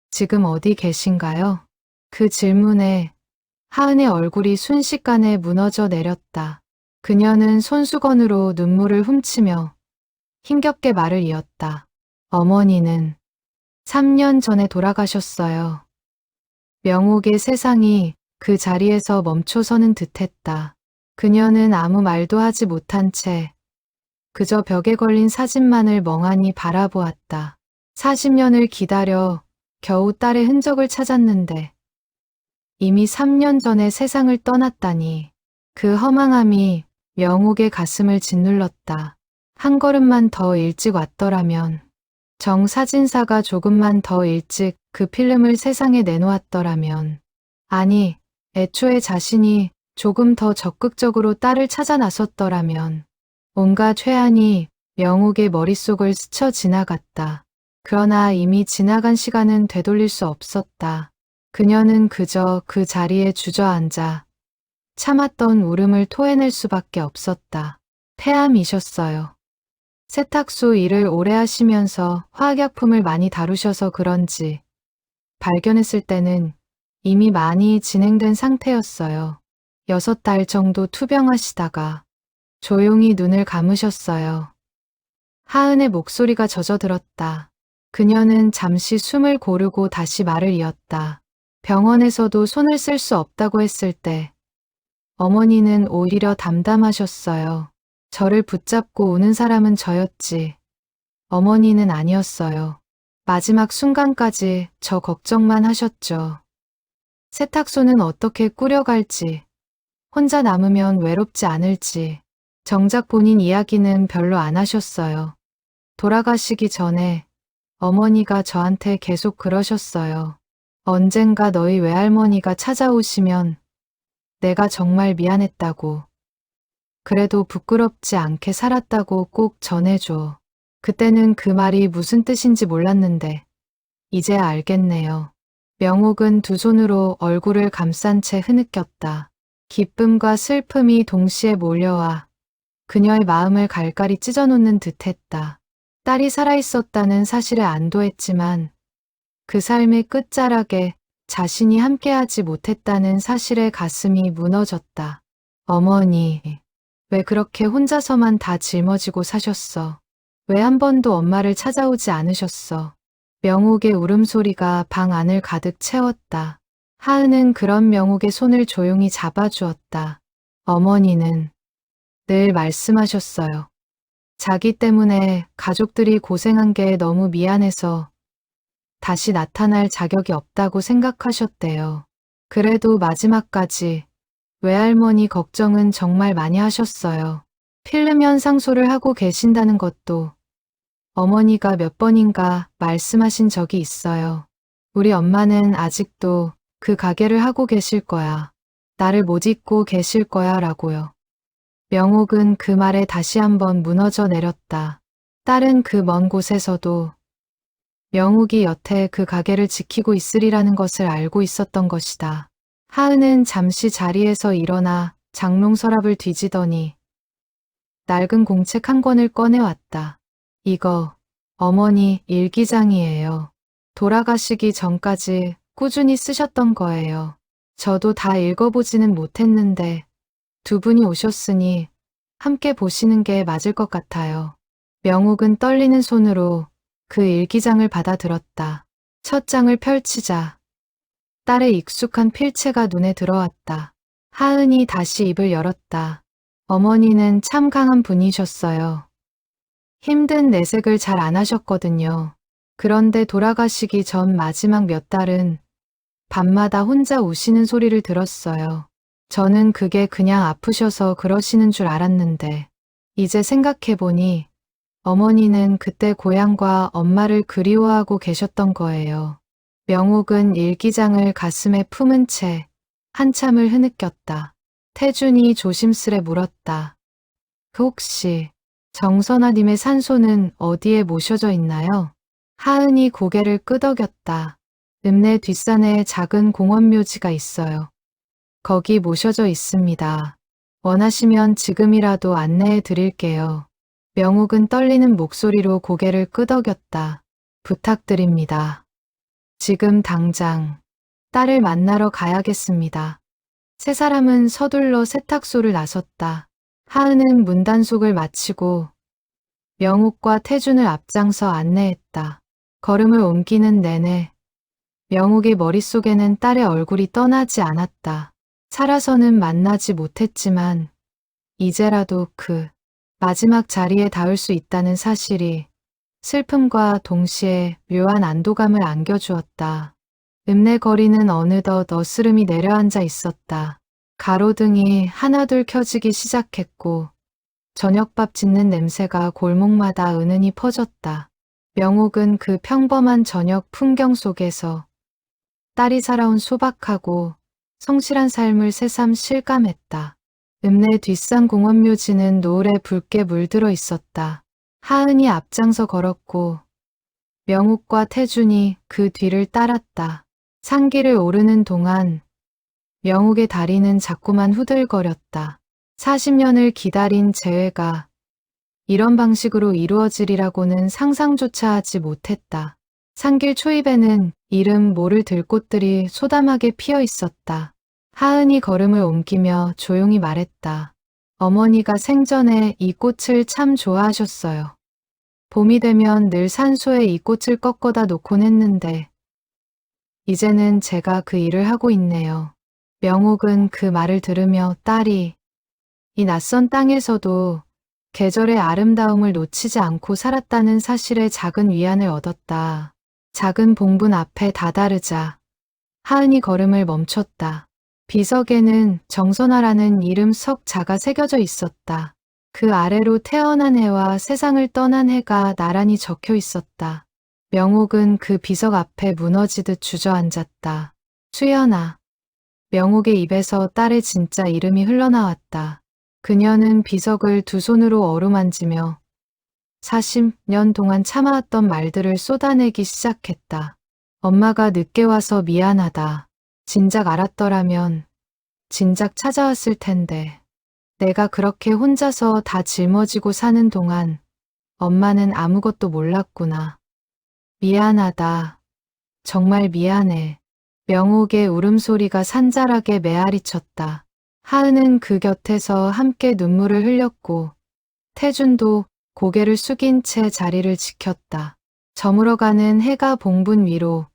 지금 어디 계신가요? 그 질문에 하은의 얼굴이 순식간에 무너져 내렸다. 그녀는 손수건으로 눈물을 훔치며 힘겹게 말을 이었다. 어머니는 3년 전에 돌아가셨어요. 명옥의 세상이 그 자리에서 멈춰서는 듯했다. 그녀는 아무 말도 하지 못한 채 그저 벽에 걸린 사진만을 멍하니 바라보았다. 40년을 기다려 겨우 딸의 흔적을 찾았는데 이미 3년 전에 세상을 떠났다니. 그 허망함이 명옥의 가슴을 짓눌렀다. 한 걸음만 더 일찍 왔더라면 정 사진사가 조금만 더 일찍 그 필름을 세상에 내놓았더라면, 아니, 애초에 자신이 조금 더 적극적으로 딸을 찾아 나섰더라면, 온갖 회한이 명옥의 머릿속을 스쳐 지나갔다. 그러나 이미 지나간 시간은 되돌릴 수 없었다. 그녀는 그저 그 자리에 주저앉아 참았던 울음을 토해낼 수밖에 없었다. 폐암이셨어요. 세탁소 일을 오래 하시면서 화학약품을 많이 다루셔서 그런지 발견했을 때는 이미 많이 진행된 상태였어요. 6달 정도 투병하시다가 조용히 눈을 감으셨어요. 하은의 목소리가 젖어들었다. 그녀는 잠시 숨을 고르고 다시 말을 이었다. 병원에서도 손을 쓸 수 없다고 했을 때 어머니는 오히려 담담하셨어요. 저를 붙잡고 우는 사람은 저였지. 어머니는 아니었어요. 마지막 순간까지 저 걱정만 하셨죠. 세탁소는 어떻게 꾸려갈지, 혼자 남으면 외롭지 않을지. 정작 본인 이야기는 별로 안 하셨어요. 돌아가시기 전에 어머니가 저한테 계속 그러셨어요. 언젠가 너희 외할머니가 찾아오시면 내가 정말 미안했다고. 그래도 부끄럽지 않게 살았다고 꼭 전해줘. 그때는 그 말이 무슨 뜻인지 몰랐는데 이제야 알겠네요. 명옥은 두 손으로 얼굴을 감싼 채 흐느꼈다. 기쁨과 슬픔이 동시에 몰려와 그녀의 마음을 갈갈이 찢어놓는 듯했다. 딸이 살아있었다는 사실에 안도했지만 그 삶의 끝자락에 자신이 함께하지 못했다는 사실에 가슴이 무너졌다. 어머니, 왜 그렇게 혼자서만 다 짊어지고 사셨어? 왜 한 번도 엄마를 찾아오지 않으셨어? 명옥의 울음소리가 방 안을 가득 채웠다. 하은은 그런 명옥의 손을 조용히 잡아주었다. 어머니는 늘 말씀하셨어요. 자기 때문에 가족들이 고생한 게 너무 미안해서 다시 나타날 자격이 없다고 생각하셨대요. 그래도 마지막까지 외할머니 걱정은 정말 많이 하셨어요. 필름 현상소를 하고 계신다는 것도 어머니가 몇 번인가 말씀하신 적이 있어요. 우리 엄마는 아직도 그 가게를 하고 계실 거야. 나를 못 잊고 계실 거야 라고요. 명옥은 그 말에 다시 한번 무너져 내렸다. 딸은 그 먼 곳에서도 명옥이 여태 그 가게를 지키고 있으리라는 것을 알고 있었던 것이다. 하은은 잠시 자리에서 일어나 장롱 서랍을 뒤지더니 낡은 공책 한 권을 꺼내왔다. 이거 어머니 일기장이에요. 돌아가시기 전까지 꾸준히 쓰셨던 거예요. 저도 다 읽어보지는 못했는데 두 분이 오셨으니 함께 보시는 게 맞을 것 같아요. 명옥은 떨리는 손으로 그 일기장을 받아들었다. 첫 장을 펼치자 딸의 익숙한 필체가 눈에 들어왔다. 하은이 다시 입을 열었다. 어머니는 참 강한 분이셨어요. 힘든 내색을 잘 안 하셨거든요. 그런데 돌아가시기 전 마지막 몇 달은 밤마다 혼자 우시는 소리를 들었어요. 저는 그게 그냥 아프셔서 그러시는 줄 알았는데 이제 생각해보니 어머니는 그때 고향과 엄마를 그리워하고 계셨던 거예요. 명옥은 일기장을 가슴에 품은 채 한참을 흐느꼈다. 태준이 조심스레 물었다. 그 혹시 정선아님의 산소는 어디에 모셔져 있나요? 하은이 고개를 끄덕였다. 읍내 뒷산에 작은 공원묘지가 있어요. 거기 모셔져 있습니다. 원하시면 지금이라도 안내해 드릴게요. 명옥은 떨리는 목소리로 고개를 끄덕였다. 부탁드립니다. 지금 당장 딸을 만나러 가야겠습니다. 세 사람은 서둘러 세탁소를 나섰다. 하은은 문단속을 마치고 명옥과 태준을 앞장서 안내했다. 걸음을 옮기는 내내 명옥의 머릿속에는 딸의 얼굴이 떠나지 않았다. 살아서는 만나지 못했지만 이제라도 그 마지막 자리에 닿을 수 있다는 사실이 슬픔과 동시에 묘한 안도감을 안겨주었다. 읍내 거리는 어느덧 어스름이 내려앉아 있었다. 가로등이 하나둘 켜지기 시작했고 저녁밥 짓는 냄새가 골목마다 은은히 퍼졌다. 명옥은 그 평범한 저녁 풍경 속에서 딸이 살아온 소박하고 성실한 삶을 새삼 실감했다. 읍내 뒷산 공원 묘지는 노을에 붉게 물들어 있었다. 하은이 앞장서 걸었고 명옥과 태준이 그 뒤를 따랐다. 산길을 오르는 동안 명옥의 다리는 자꾸만 후들거렸다. 40년을 기다린 재회가 이런 방식으로 이루어지리라고는 상상조차 하지 못했다. 산길 초입에는 이름 모를 들꽃들이 소담하게 피어 있었다. 하은이 걸음을 옮기며 조용히 말했다. 어머니가 생전에 이 꽃을 참 좋아하셨어요. 봄이 되면 늘 산소에 이 꽃을 꺾어다 놓곤 했는데 이제는 제가 그 일을 하고 있네요. 명옥은 그 말을 들으며 딸이 이 낯선 땅에서도 계절의 아름다움을 놓치지 않고 살았다는 사실에 작은 위안을 얻었다. 작은 봉분 앞에 다다르자 하은이 걸음을 멈췄다. 비석에는 정선아라는 이름 석 자가 새겨져 있었다. 그 아래로 태어난 해와 세상을 떠난 해가 나란히 적혀 있었다. 명옥은 그 비석 앞에 무너지듯 주저앉았다. 수연아. 명옥의 입에서 딸의 진짜 이름이 흘러나왔다. 그녀는 비석을 두 손으로 어루만지며 40년 동안 참아왔던 말들을 쏟아내기 시작했다. 엄마가 늦게 와서 미안하다. 진작 알았더라면 진작 찾아왔을 텐데. 내가 그렇게 혼자서 다 짊어지고 사는 동안 엄마는 아무것도 몰랐구나. 미안하다. 정말 미안해. 명옥의 울음소리가 산잘하게 메아리쳤다. 하은은 그 곁에서 함께 눈물을 흘렸고 태준도 고개를 숙인 채 자리를 지켰다. 저물어가는 해가 봉분 위로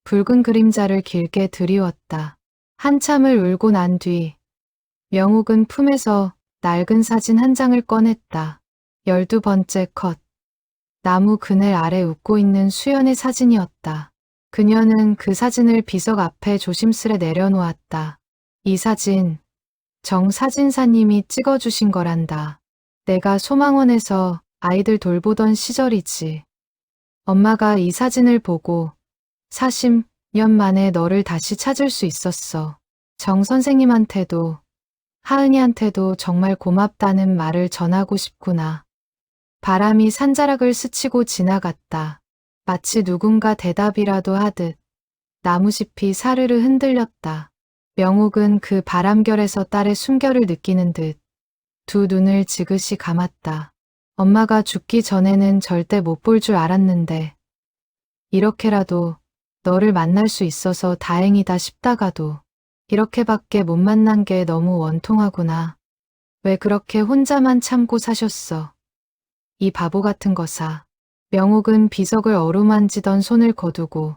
붉은 그림자를 길게 드리웠다. 한참을 울고 난 뒤 명옥은 품에서 낡은 사진 한 장을 꺼냈다. 12번째 컷. 나무 그늘 아래 웃고 있는 수연의 사진이었다. 그녀는 그 사진을 비석 앞에 조심스레 내려놓았다. 이 사진, 정 사진사님이 찍어주신 거란다. 내가 소망원에서 아이들 돌보던 시절이지. 엄마가 이 사진을 보고 40년 만에 너를 다시 찾을 수 있었어. 정 선생님한테도 하은이한테도 정말 고맙다는 말을 전하고 싶구나. 바람이 산자락을 스치고 지나갔다. 마치 누군가 대답이라도 하듯 나무잎이 사르르 흔들렸다. 명옥은 그 바람결에서 딸의 숨결을 느끼는 듯 두 눈을 지그시 감았다. 엄마가 죽기 전에는 절대 못 볼 줄 알았는데 이렇게라도 너를 만날 수 있어서 다행이다 싶다가도 이렇게밖에 못 만난 게 너무 원통하구나. 왜 그렇게 혼자만 참고 사셨어. 이 바보 같은 거사. 명옥은 비석을 어루만지던 손을 거두고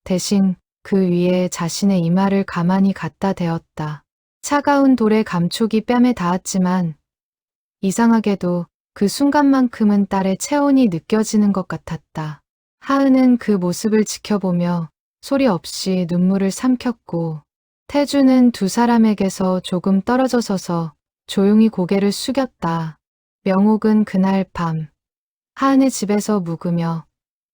대신 그 위에 자신의 이마를 가만히 갖다 대었다. 차가운 돌의 감촉이 뺨에 닿았지만 이상하게도 그 순간만큼은 딸의 체온이 느껴지는 것 같았다. 하은은 그 모습을 지켜보며 소리 없이 눈물을 삼켰고 태주는 두 사람에게서 조금 떨어져 서서 조용히 고개를 숙였다. 명옥은 그날 밤 하은의 집에서 묵으며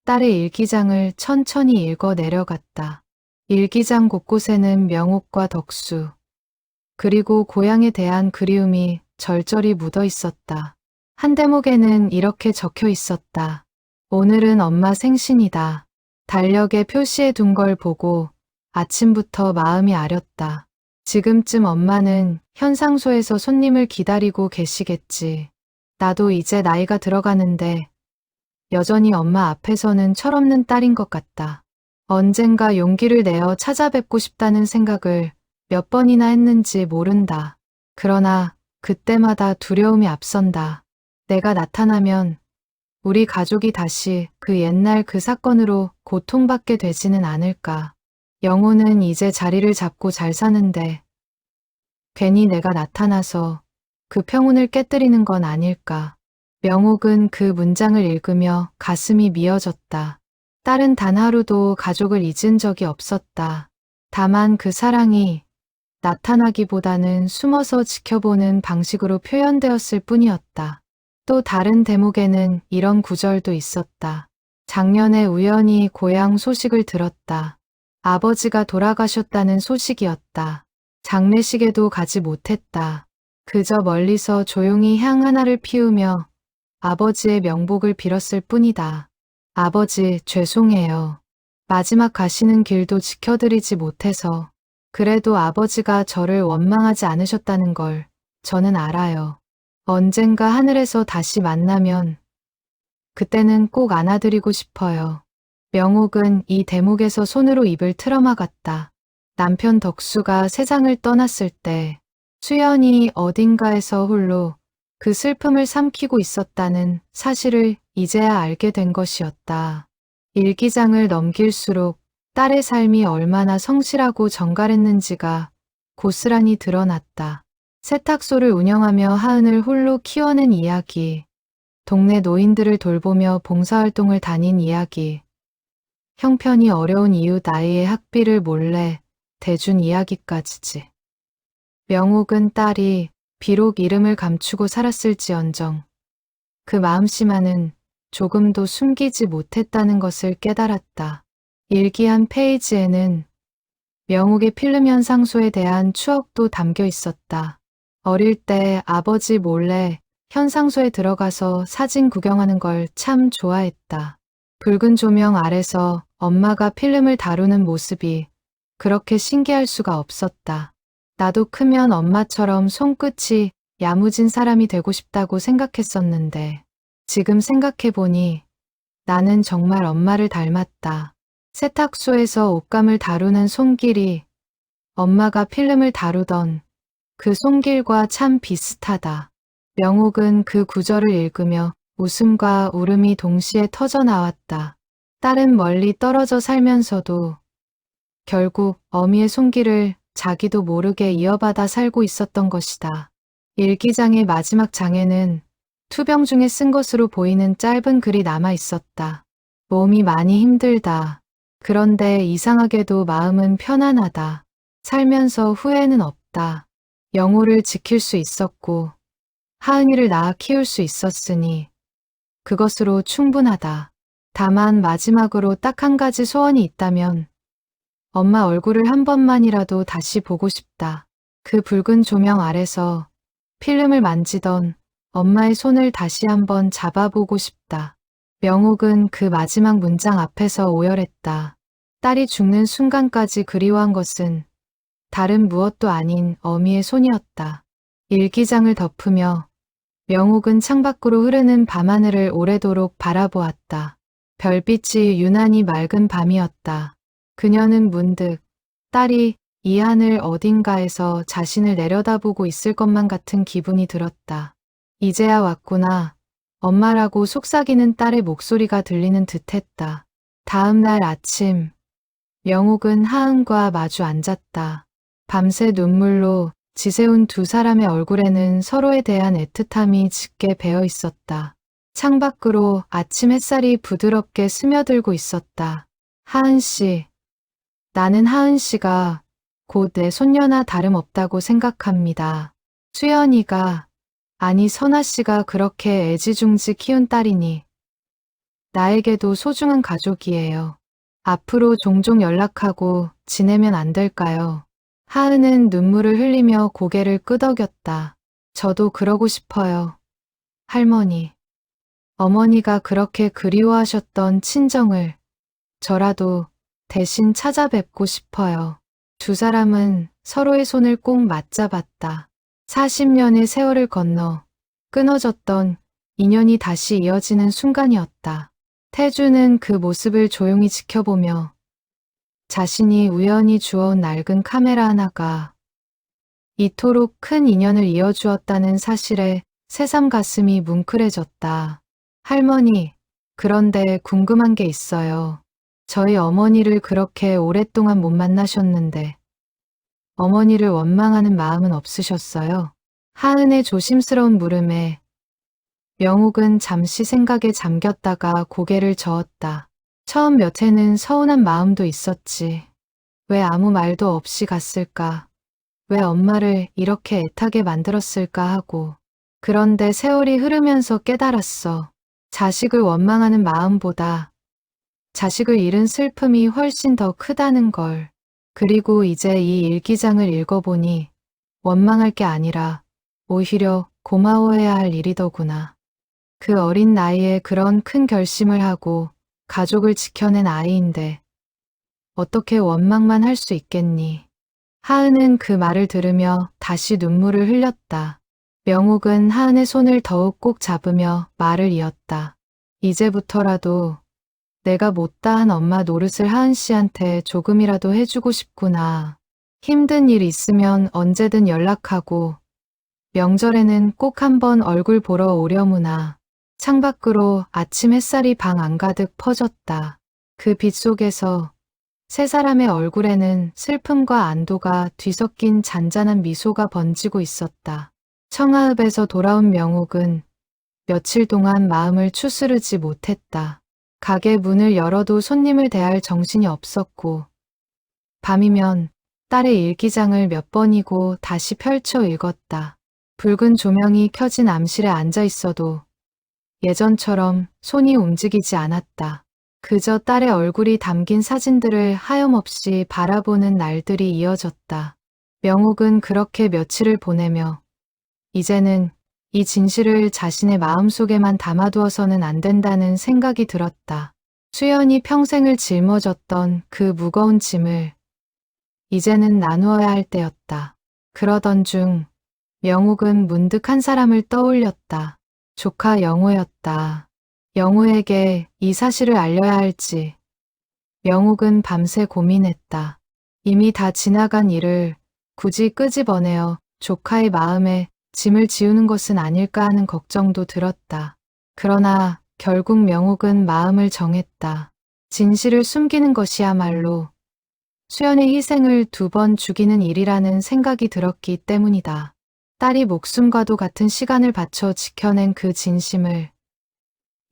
딸의 일기장을 천천히 읽어 내려갔다. 일기장 곳곳에는 명옥과 덕수 그리고 고향에 대한 그리움이 절절히 묻어 있었다. 한 대목에는 이렇게 적혀 있었다. 오늘은 엄마 생신이다. 달력에 표시해 둔 걸 보고 아침부터 마음이 아렸다. 지금쯤 엄마는 현상소에서 손님을 기다리고 계시겠지. 나도 이제 나이가 들어가는데 여전히 엄마 앞에서는 철없는 딸인 것 같다. 언젠가 용기를 내어 찾아뵙고 싶다는 생각을 몇 번이나 했는지 모른다. 그러나 그때마다 두려움이 앞선다. 내가 나타나면 우리 가족이 다시 그 옛날 그 사건으로 고통받게 되지는 않을까. 영호는 이제 자리를 잡고 잘 사는데 괜히 내가 나타나서 그 평온을 깨뜨리는 건 아닐까. 명옥은 그 문장을 읽으며 가슴이 미어졌다. 딸은 단 하루도 가족을 잊은 적이 없었다. 다만 그 사랑이 나타나기보다는 숨어서 지켜보는 방식으로 표현되었을 뿐이었다. 또 다른 대목에는 이런 구절도 있었다. 작년에 우연히 고향 소식을 들었다. 아버지가 돌아가셨다는 소식이었다. 장례식에도 가지 못했다. 그저 멀리서 조용히 향 하나를 피우며 아버지의 명복을 빌었을 뿐이다. 아버지, 죄송해요. 마지막 가시는 길도 지켜드리지 못해서. 그래도 아버지가 저를 원망하지 않으셨다는 걸 저는 알아요. 언젠가 하늘에서 다시 만나면 그때는 꼭 안아드리고 싶어요. 명옥은 이 대목에서 손으로 입을 틀어막았다. 남편 덕수가 세상을 떠났을 때 수연이 어딘가에서 홀로 그 슬픔을 삼키고 있었다는 사실을 이제야 알게 된 것이었다. 일기장을 넘길수록 딸의 삶이 얼마나 성실하고 정갈했는지가 고스란히 드러났다. 세탁소를 운영하며 하은을 홀로 키워낸 이야기, 동네 노인들을 돌보며 봉사활동을 다닌 이야기, 형편이 어려운 이웃 아이의 학비를 몰래 대준 이야기까지지. 명옥은 딸이 비록 이름을 감추고 살았을지언정 그 마음씨만은 조금도 숨기지 못했다는 것을 깨달았다. 일기 한 페이지에는 명옥의 필름 현상소에 대한 추억도 담겨 있었다. 어릴 때 아버지 몰래 현상소에 들어가서 사진 구경하는 걸 참 좋아했다. 붉은 조명 아래서 엄마가 필름을 다루는 모습이 그렇게 신기할 수가 없었다. 나도 크면 엄마처럼 손끝이 야무진 사람이 되고 싶다고 생각했었는데 지금 생각해보니 나는 정말 엄마를 닮았다. 세탁소에서 옷감을 다루는 손길이 엄마가 필름을 다루던 그 손길과 참 비슷하다. 명옥은 그 구절을 읽으며 웃음과 울음이 동시에 터져나왔다. 딸은 멀리 떨어져 살면서도 결국 어미의 손길을 자기도 모르게 이어받아 살고 있었던 것이다. 일기장의 마지막 장에는 투병 중에 쓴 것으로 보이는 짧은 글이 남아 있었다. 몸이 많이 힘들다. 그런데 이상하게도 마음은 편안하다. 살면서 후회는 없다. 영호를 지킬 수 있었고 하은이를 낳아 키울 수 있었으니 그것으로 충분하다. 다만 마지막으로 딱 한 가지 소원이 있다면 엄마 얼굴을 한 번만이라도 다시 보고 싶다. 그 붉은 조명 아래서 필름을 만지던 엄마의 손을 다시 한번 잡아보고 싶다. 명옥은 그 마지막 문장 앞에서 오열했다. 딸이 죽는 순간까지 그리워한 것은 다른 무엇도 아닌 어미의 손이었다. 일기장을 덮으며 명옥은 창밖으로 흐르는 밤하늘을 오래도록 바라보았다. 별빛이 유난히 맑은 밤이었다. 그녀는 문득 딸이 이 하늘 어딘가에서 자신을 내려다보고 있을 것만 같은 기분이 들었다. 이제야 왔구나. 엄마라고 속삭이는 딸의 목소리가 들리는 듯했다. 다음 날 아침, 명옥은 하은과 마주 앉았다. 밤새 눈물로 지새운 두 사람의 얼굴에는 서로에 대한 애틋함이 짙게 배어 있었다. 창밖으로 아침 햇살이 부드럽게 스며들고 있었다. 하은 씨, 나는 하은 씨가 곧 내 손녀나 다름없다고 생각합니다. 수연이가, 아니 선아 씨가 그렇게 애지중지 키운 딸이니 나에게도 소중한 가족이에요. 앞으로 종종 연락하고 지내면 안 될까요? 하은은 눈물을 흘리며 고개를 끄덕였다. 저도 그러고 싶어요. 할머니. 어머니가 그렇게 그리워하셨던 친정을 저라도 대신 찾아뵙고 싶어요. 두 사람은 서로의 손을 꼭 맞잡았다. 40년의 세월을 건너 끊어졌던 인연이 다시 이어지는 순간이었다. 태주는 그 모습을 조용히 지켜보며 자신이 우연히 주워온 낡은 카메라 하나가 이토록 큰 인연을 이어주었다는 사실에 새삼 가슴이 뭉클해졌다. 할머니, 그런데 궁금한 게 있어요. 저희 어머니를 그렇게 오랫동안 못 만나셨는데 어머니를 원망하는 마음은 없으셨어요? 하은의 조심스러운 물음에 명옥은 잠시 생각에 잠겼다가 고개를 저었다. 처음 몇 해는 서운한 마음도 있었지. 왜 아무 말도 없이 갔을까? 왜 엄마를 이렇게 애타게 만들었을까 하고. 그런데 세월이 흐르면서 깨달았어. 자식을 원망하는 마음보다 자식을 잃은 슬픔이 훨씬 더 크다는 걸. 그리고 이제 이 일기장을 읽어보니 원망할 게 아니라 오히려 고마워해야 할 일이더구나. 그 어린 나이에 그런 큰 결심을 하고 가족을 지켜낸 아이인데 어떻게 원망만 할 수 있겠니? 하은은 그 말을 들으며 다시 눈물을 흘렸다. 명옥은 하은의 손을 더욱 꼭 잡으며 말을 이었다. 이제부터라도 내가 못다한 엄마 노릇을 하은 씨한테 조금이라도 해주고 싶구나. 힘든 일 있으면 언제든 연락하고 명절에는 꼭 한번 얼굴 보러 오려무나. 창밖으로 아침 햇살이 방 안가득 퍼졌다. 그 빛 속에서 세 사람의 얼굴에는 슬픔과 안도가 뒤섞인 잔잔한 미소가 번지고 있었다. 청아읍에서 돌아온 명옥은 며칠 동안 마음을 추스르지 못했다. 가게 문을 열어도 손님을 대할 정신이 없었고 밤이면 딸의 일기장을 몇 번이고 다시 펼쳐 읽었다. 붉은 조명이 켜진 암실에 앉아 있어도 예전처럼 손이 움직이지 않았다. 그저 딸의 얼굴이 담긴 사진들을 하염없이 바라보는 날들이 이어졌다. 명옥은 그렇게 며칠을 보내며 이제는 이 진실을 자신의 마음속에만 담아두어서는 안 된다는 생각이 들었다. 수연이 평생을 짊어졌던 그 무거운 짐을 이제는 나누어야 할 때였다. 그러던 중 명옥은 문득 한 사람을 떠올렸다. 조카 영호였다. 영호에게 이 사실을 알려야 할지. 명옥은 밤새 고민했다. 이미 다 지나간 일을 굳이 끄집어내어 조카의 마음에 짐을 지우는 것은 아닐까 하는 걱정도 들었다. 그러나 결국 명옥은 마음을 정했다. 진실을 숨기는 것이야말로 수연의 희생을 2번 죽이는 일이라는 생각이 들었기 때문이다. 딸이 목숨과도 같은 시간을 바쳐 지켜낸 그 진심을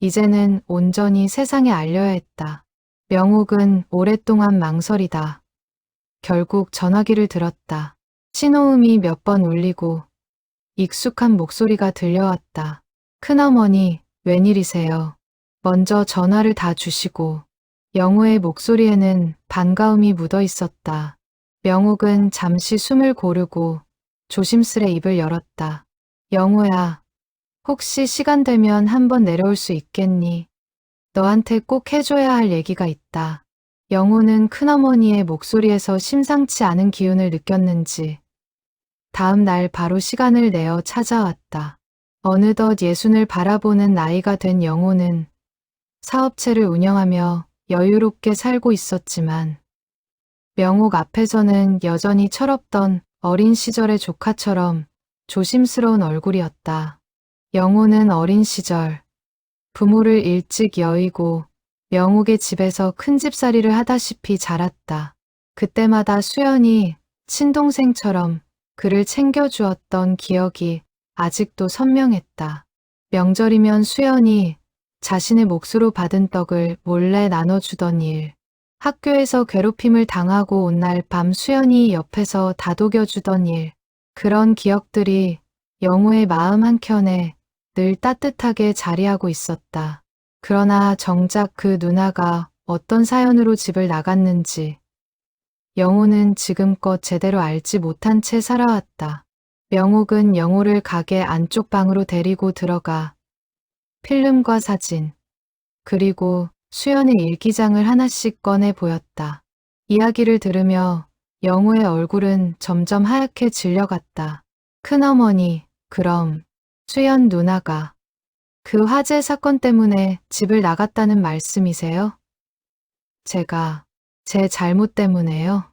이제는 온전히 세상에 알려야 했다. 명옥은 오랫동안 망설이다. 결국 전화기를 들었다. 신호음이 몇 번 울리고 익숙한 목소리가 들려왔다. 큰어머니, 웬일이세요? 먼저 전화를 다 주시고. 영호의 목소리에는 반가움이 묻어 있었다. 명옥은 잠시 숨을 고르고 조심스레 입을 열었다. 영호야, 혹시 시간 되면 한번 내려올 수 있겠니? 너한테 꼭 해줘야 할 얘기가 있다. 영호는 큰어머니의 목소리에서 심상치 않은 기운을 느꼈는지 다음 날 바로 시간을 내어 찾아왔다. 어느덧 예순을 바라보는 나이가 된 영호는 사업체를 운영하며 여유롭게 살고 있었지만 명옥 앞에서는 여전히 철없던 어린 시절의 조카처럼 조심스러운 얼굴이었다. 영호는 어린 시절 부모를 일찍 여의고 명옥의 집에서 큰집살이를 하다시피 자랐다. 그때마다 수연이 친동생처럼 그를 챙겨주었던 기억이 아직도 선명했다. 명절이면 수연이 자신의 몫으로 받은 떡을 몰래 나눠주던 일, 학교에서 괴롭힘을 당하고 온 날 밤 수연이 옆에서 다독여주던 일, 그런 기억들이 영호의 마음 한켠에 늘 따뜻하게 자리하고 있었다. 그러나 정작 그 누나가 어떤 사연으로 집을 나갔는지 영호는 지금껏 제대로 알지 못한 채 살아왔다. 명옥은 영호를 가게 안쪽 방으로 데리고 들어가 필름과 사진, 그리고 수연의 일기장을 하나씩 꺼내 보였다. 이야기를 들으며 영호의 얼굴은 점점 하얗게 질려갔다. 큰어머니, 그럼 수연 누나가 그 화재 사건 때문에 집을 나갔다는 말씀이세요? 제가 제 잘못 때문에요?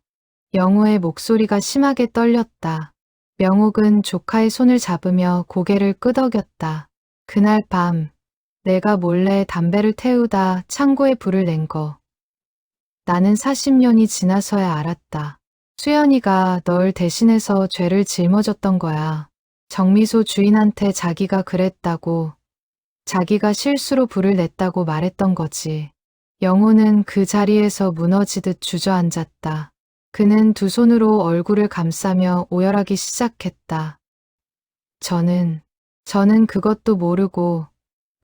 영호의 목소리가 심하게 떨렸다. 명옥은 조카의 손을 잡으며 고개를 끄덕였다. 그날 밤 내가 몰래 담배를 태우다 창고에 불을 낸 거. 나는 40년이 지나서야 알았다. 수연이가 널 대신해서 죄를 짊어졌던 거야. 정미소 주인한테 자기가 그랬다고, 자기가 실수로 불을 냈다고 말했던 거지. 영호는 그 자리에서 무너지듯 주저앉았다. 그는 두 손으로 얼굴을 감싸며 오열하기 시작했다. 저는 그것도 모르고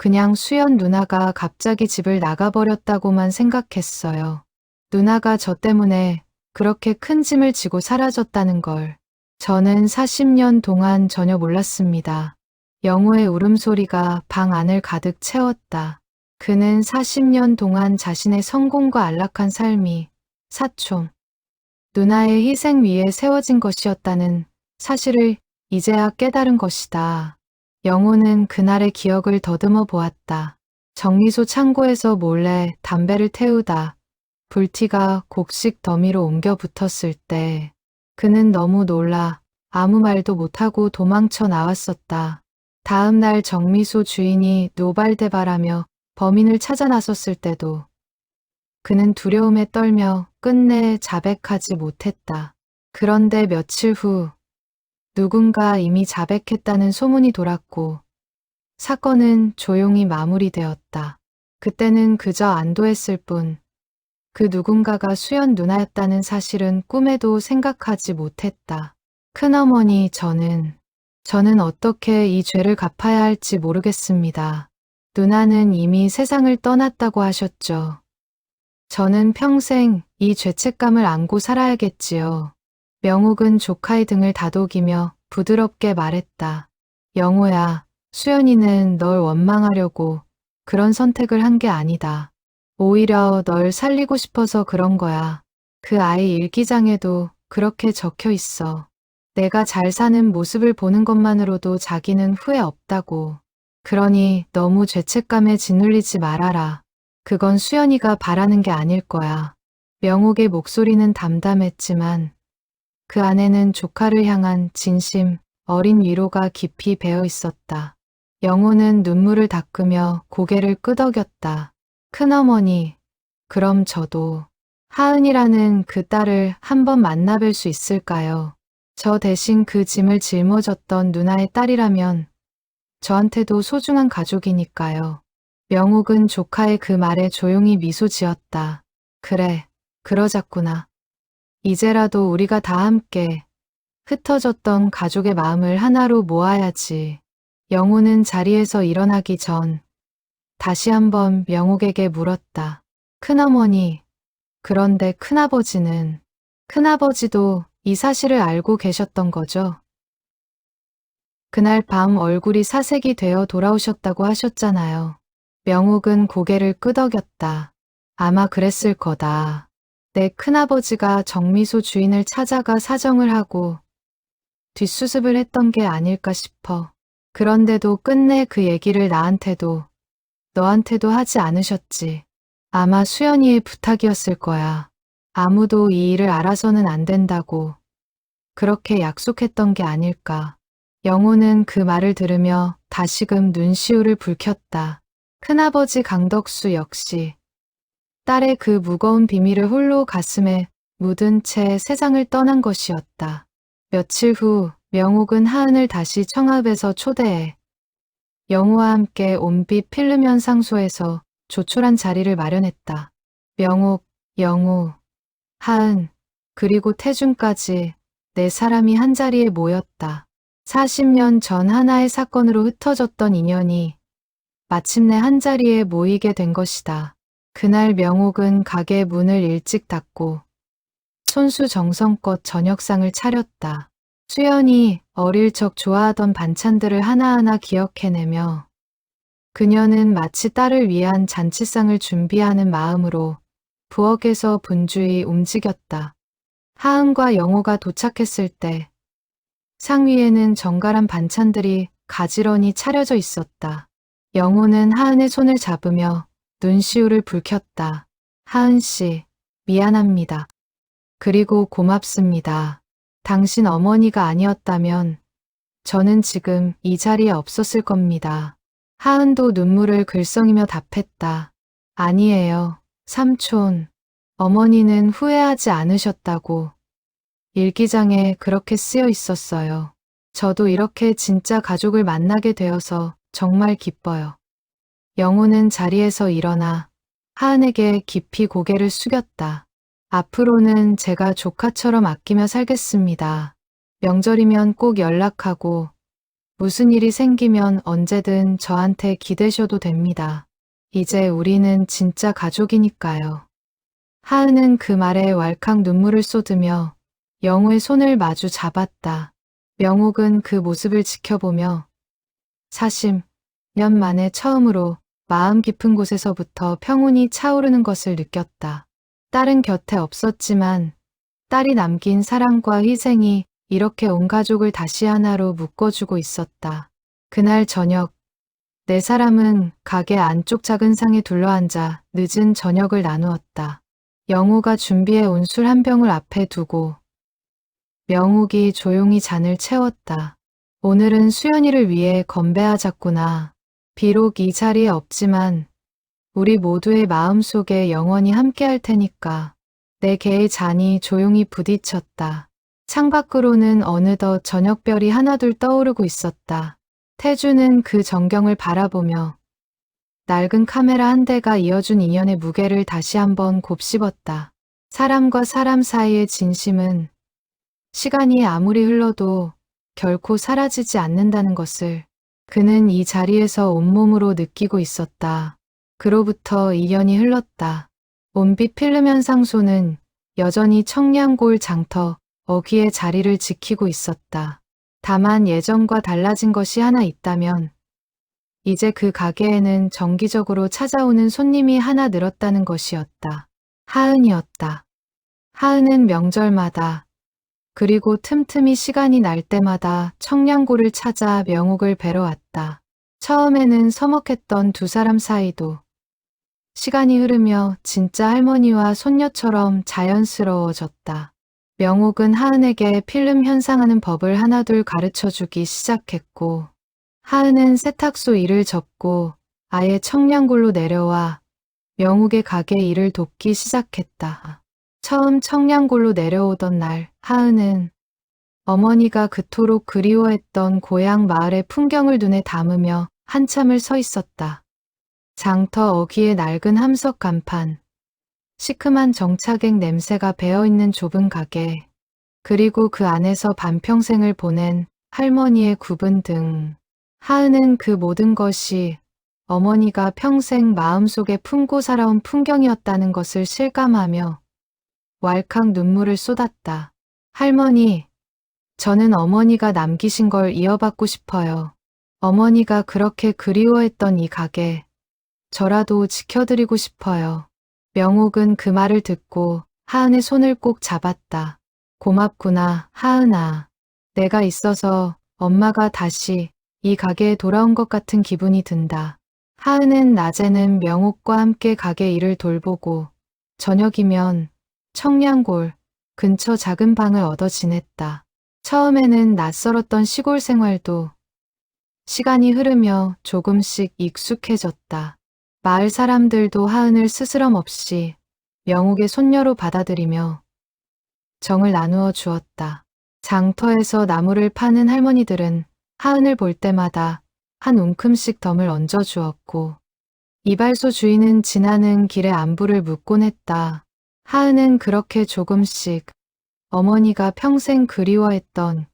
그냥 수연 누나가 갑자기 집을 나가버렸다고만 생각했어요. 누나가 저 때문에 그렇게 큰 짐을 지고 사라졌다는 걸 저는 40년 동안 전혀 몰랐습니다. 영호의 울음소리가 방 안을 가득 채웠다. 그는 40년 동안 자신의 성공과 안락한 삶이 사촌 누나의 희생 위에 세워진 것이었다는 사실을 이제야 깨달은 것이다. 영호는 그날의 기억을 더듬어 보았다. 정미소 창고에서 몰래 담배를 태우다 불티가 곡식 더미로 옮겨 붙었을 때 그는 너무 놀라 아무 말도 못하고 도망쳐 나왔었다. 다음 날 정미소 주인이 노발대발하며 범인을 찾아 나섰을 때도 그는 두려움에 떨며 끝내 자백하지 못했다. 그런데 며칠 후 누군가 이미 자백했다는 소문이 돌았고 사건은 조용히 마무리되었다. 그때는 그저 안도했을 뿐 그 누군가가 수연 누나였다는 사실은 꿈에도 생각하지 못했다. 큰어머니, 저는 어떻게 이 죄를 갚아야 할지 모르겠습니다. 누나는 이미 세상을 떠났다고 하셨죠. 저는 평생 이 죄책감을 안고 살아야겠지요. 명옥은 조카의 등을 다독이며 부드럽게 말했다. 영호야, 수연이는 널 원망하려고 그런 선택을 한 게 아니다. 오히려 널 살리고 싶어서 그런 거야. 그 아이 일기장에도 그렇게 적혀 있어. 내가 잘 사는 모습을 보는 것만으로도 자기는 후회 없다고. 그러니 너무 죄책감에 짓눌리지 말아라. 그건 수연이가 바라는 게 아닐 거야. 명옥의 목소리는 담담했지만 그 안에는 조카를 향한 진심, 어린 위로가 깊이 배어 있었다. 영호는 눈물을 닦으며 고개를 끄덕였다. 큰어머니, 그럼 저도 하은이라는 그 딸을 한번 만나뵐 수 있을까요? 저 대신 그 짐을 짊어졌던 누나의 딸이라면 저한테도 소중한 가족이니까요. 명옥은 조카의 그 말에 조용히 미소 지었다. 그래, 그러자꾸나. 이제라도 우리가 다 함께 흩어졌던 가족의 마음을 하나로 모아야지. 영호는 자리에서 일어나기 전 다시 한번 명옥에게 물었다. 큰어머니, 그런데 큰아버지도 이 사실을 알고 계셨던 거죠? 그날 밤 얼굴이 사색이 되어 돌아오셨다고 하셨잖아요. 명옥은 고개를 끄덕였다. 아마 그랬을 거다. 내 큰아버지가 정미소 주인을 찾아가 사정을 하고 뒷수습을 했던 게 아닐까 싶어. 그런데도 끝내 그 얘기를 나한테도 너한테도 하지 않으셨지. 아마 수연이의 부탁이었을 거야. 아무도 이 일을 알아서는 안 된다고 그렇게 약속했던 게 아닐까. 영호는 그 말을 들으며 다시금 눈시울을 붉혔다. 큰아버지 강덕수 역시 딸의 그 무거운 비밀을 홀로 가슴에 묻은 채 세상을 떠난 것이었다. 며칠 후 명옥은 하은을 다시 청합에서 초대해 영호와 함께 온빛 필름현 상소에서 조촐한 자리를 마련했다. 명옥, 영호, 하은, 그리고 태준까지 네 사람이 한자리에 모였다. 40년 전 하나의 사건으로 흩어졌던 인연이 마침내 한자리에 모이게 된 것이다. 그날 명옥은 가게 문을 일찍 닫고 손수정성껏 저녁상을 차렸다. 수연이 어릴 적 좋아하던 반찬들을 하나하나 기억해내며 그녀는 마치 딸을 위한 잔치상을 준비하는 마음으로 부엌에서 분주히 움직였다. 하은과 영호가 도착했을 때 상 위에는 정갈한 반찬들이 가지런히 차려져 있었다. 영호는 하은의 손을 잡으며 눈시울을 붉혔다. 하은 씨, 미안합니다. 그리고 고맙습니다. 당신 어머니가 아니었다면 저는 지금 이 자리에 없었을 겁니다. 하은도 눈물을 글썽이며 답했다. 아니에요, 삼촌. 어머니는 후회하지 않으셨다고. 일기장에 그렇게 쓰여 있었어요. 저도 이렇게 진짜 가족을 만나게 되어서 정말 기뻐요. 영호는 자리에서 일어나 하은에게 깊이 고개를 숙였다. 앞으로는 제가 조카처럼 아끼며 살겠습니다. 명절이면 꼭 연락하고 무슨 일이 생기면 언제든 저한테 기대셔도 됩니다. 이제 우리는 진짜 가족이니까요. 하은은 그 말에 왈칵 눈물을 쏟으며 영호의 손을 마주 잡았다. 명옥은 그 모습을 지켜보며 40년 만에 처음으로 마음 깊은 곳에서부터 평온이 차오르는 것을 느꼈다. 딸은 곁에 없었지만 딸이 남긴 사랑과 희생이 이렇게 온 가족을 다시 하나로 묶어주고 있었다. 그날 저녁, 네 사람은 가게 안쪽 작은 상에 둘러앉아 늦은 저녁을 나누었다. 영호가 준비해 온 술 한 병을 앞에 두고 명옥이 조용히 잔을 채웠다. 오늘은 수연이를 위해 건배하자꾸나. 비록 이 자리에 없지만 우리 모두의 마음속에 영원히 함께할 테니까. 네 개의 잔이 조용히 부딪혔다. 창밖으로는 어느덧 저녁별이 하나둘 떠오르고 있었다. 태주는 그 전경을 바라보며 낡은 카메라 한 대가 이어준 인연의 무게를 다시 한번 곱씹었다. 사람과 사람 사이의 진심은 시간이 아무리 흘러도 결코 사라지지 않는다는 것을 그는 이 자리에서 온몸으로 느끼고 있었다. 그로부터 2년이 흘렀다. 온빛 필름 현상소는 여전히 청량골 장터 어귀의 자리를 지키고 있었다. 다만 예전과 달라진 것이 하나 있다면 이제 그 가게에는 정기적으로 찾아오는 손님이 하나 늘었다는 것이었다. 하은이었다. 하은은 명절마다 그리고 틈틈이 시간이 날 때마다 청량고를 찾아 명옥을 뵈러 왔다. 처음에는 서먹했던 두 사람 사이도 시간이 흐르며 진짜 할머니와 손녀처럼 자연스러워졌다. 명옥은 하은에게 필름 현상하는 법을 하나둘 가르쳐주기 시작했고 하은은 세탁소 일을 접고 아예 청량골로 내려와 명옥의 가게 일을 돕기 시작했다. 처음 청량골로 내려오던 날 하은은 어머니가 그토록 그리워했던 고향 마을의 풍경을 눈에 담으며 한참을 서 있었다. 장터 어귀의 낡은 함석 간판, 시큼한 정차객 냄새가 배어있는 좁은 가게, 그리고 그 안에서 반평생을 보낸 할머니의 구분 등 하은은 그 모든 것이 어머니가 평생 마음속에 품고 살아온 풍경이었다는 것을 실감하며 왈칵 눈물을 쏟았다. 할머니, 저는 어머니가 남기신 걸 이어받고 싶어요. 어머니가 그렇게 그리워했던 이 가게, 저라도 지켜드리고 싶어요. 명옥은 그 말을 듣고 하은의 손을 꼭 잡았다. 고맙구나, 하은아. 내가 있어서 엄마가 다시 이 가게에 돌아온 것 같은 기분이 든다. 하은은 낮에는 명옥과 함께 가게 일을 돌보고 저녁이면 청량골 근처 작은 방을 얻어 지냈다. 처음에는 낯설었던 시골 생활도 시간이 흐르며 조금씩 익숙해졌다. 마을 사람들도 하은을 스스럼 없이 명옥의 손녀로 받아들이며 정을 나누어 주었다. 장터에서 나무를 파는 할머니들은 하은을 볼 때마다 한 움큼씩 덤을 얹어 주었고 이발소 주인은 지나는 길에 안부를 묻곤 했다. 하은은 그렇게 조금씩 어머니가 평생 그리워했던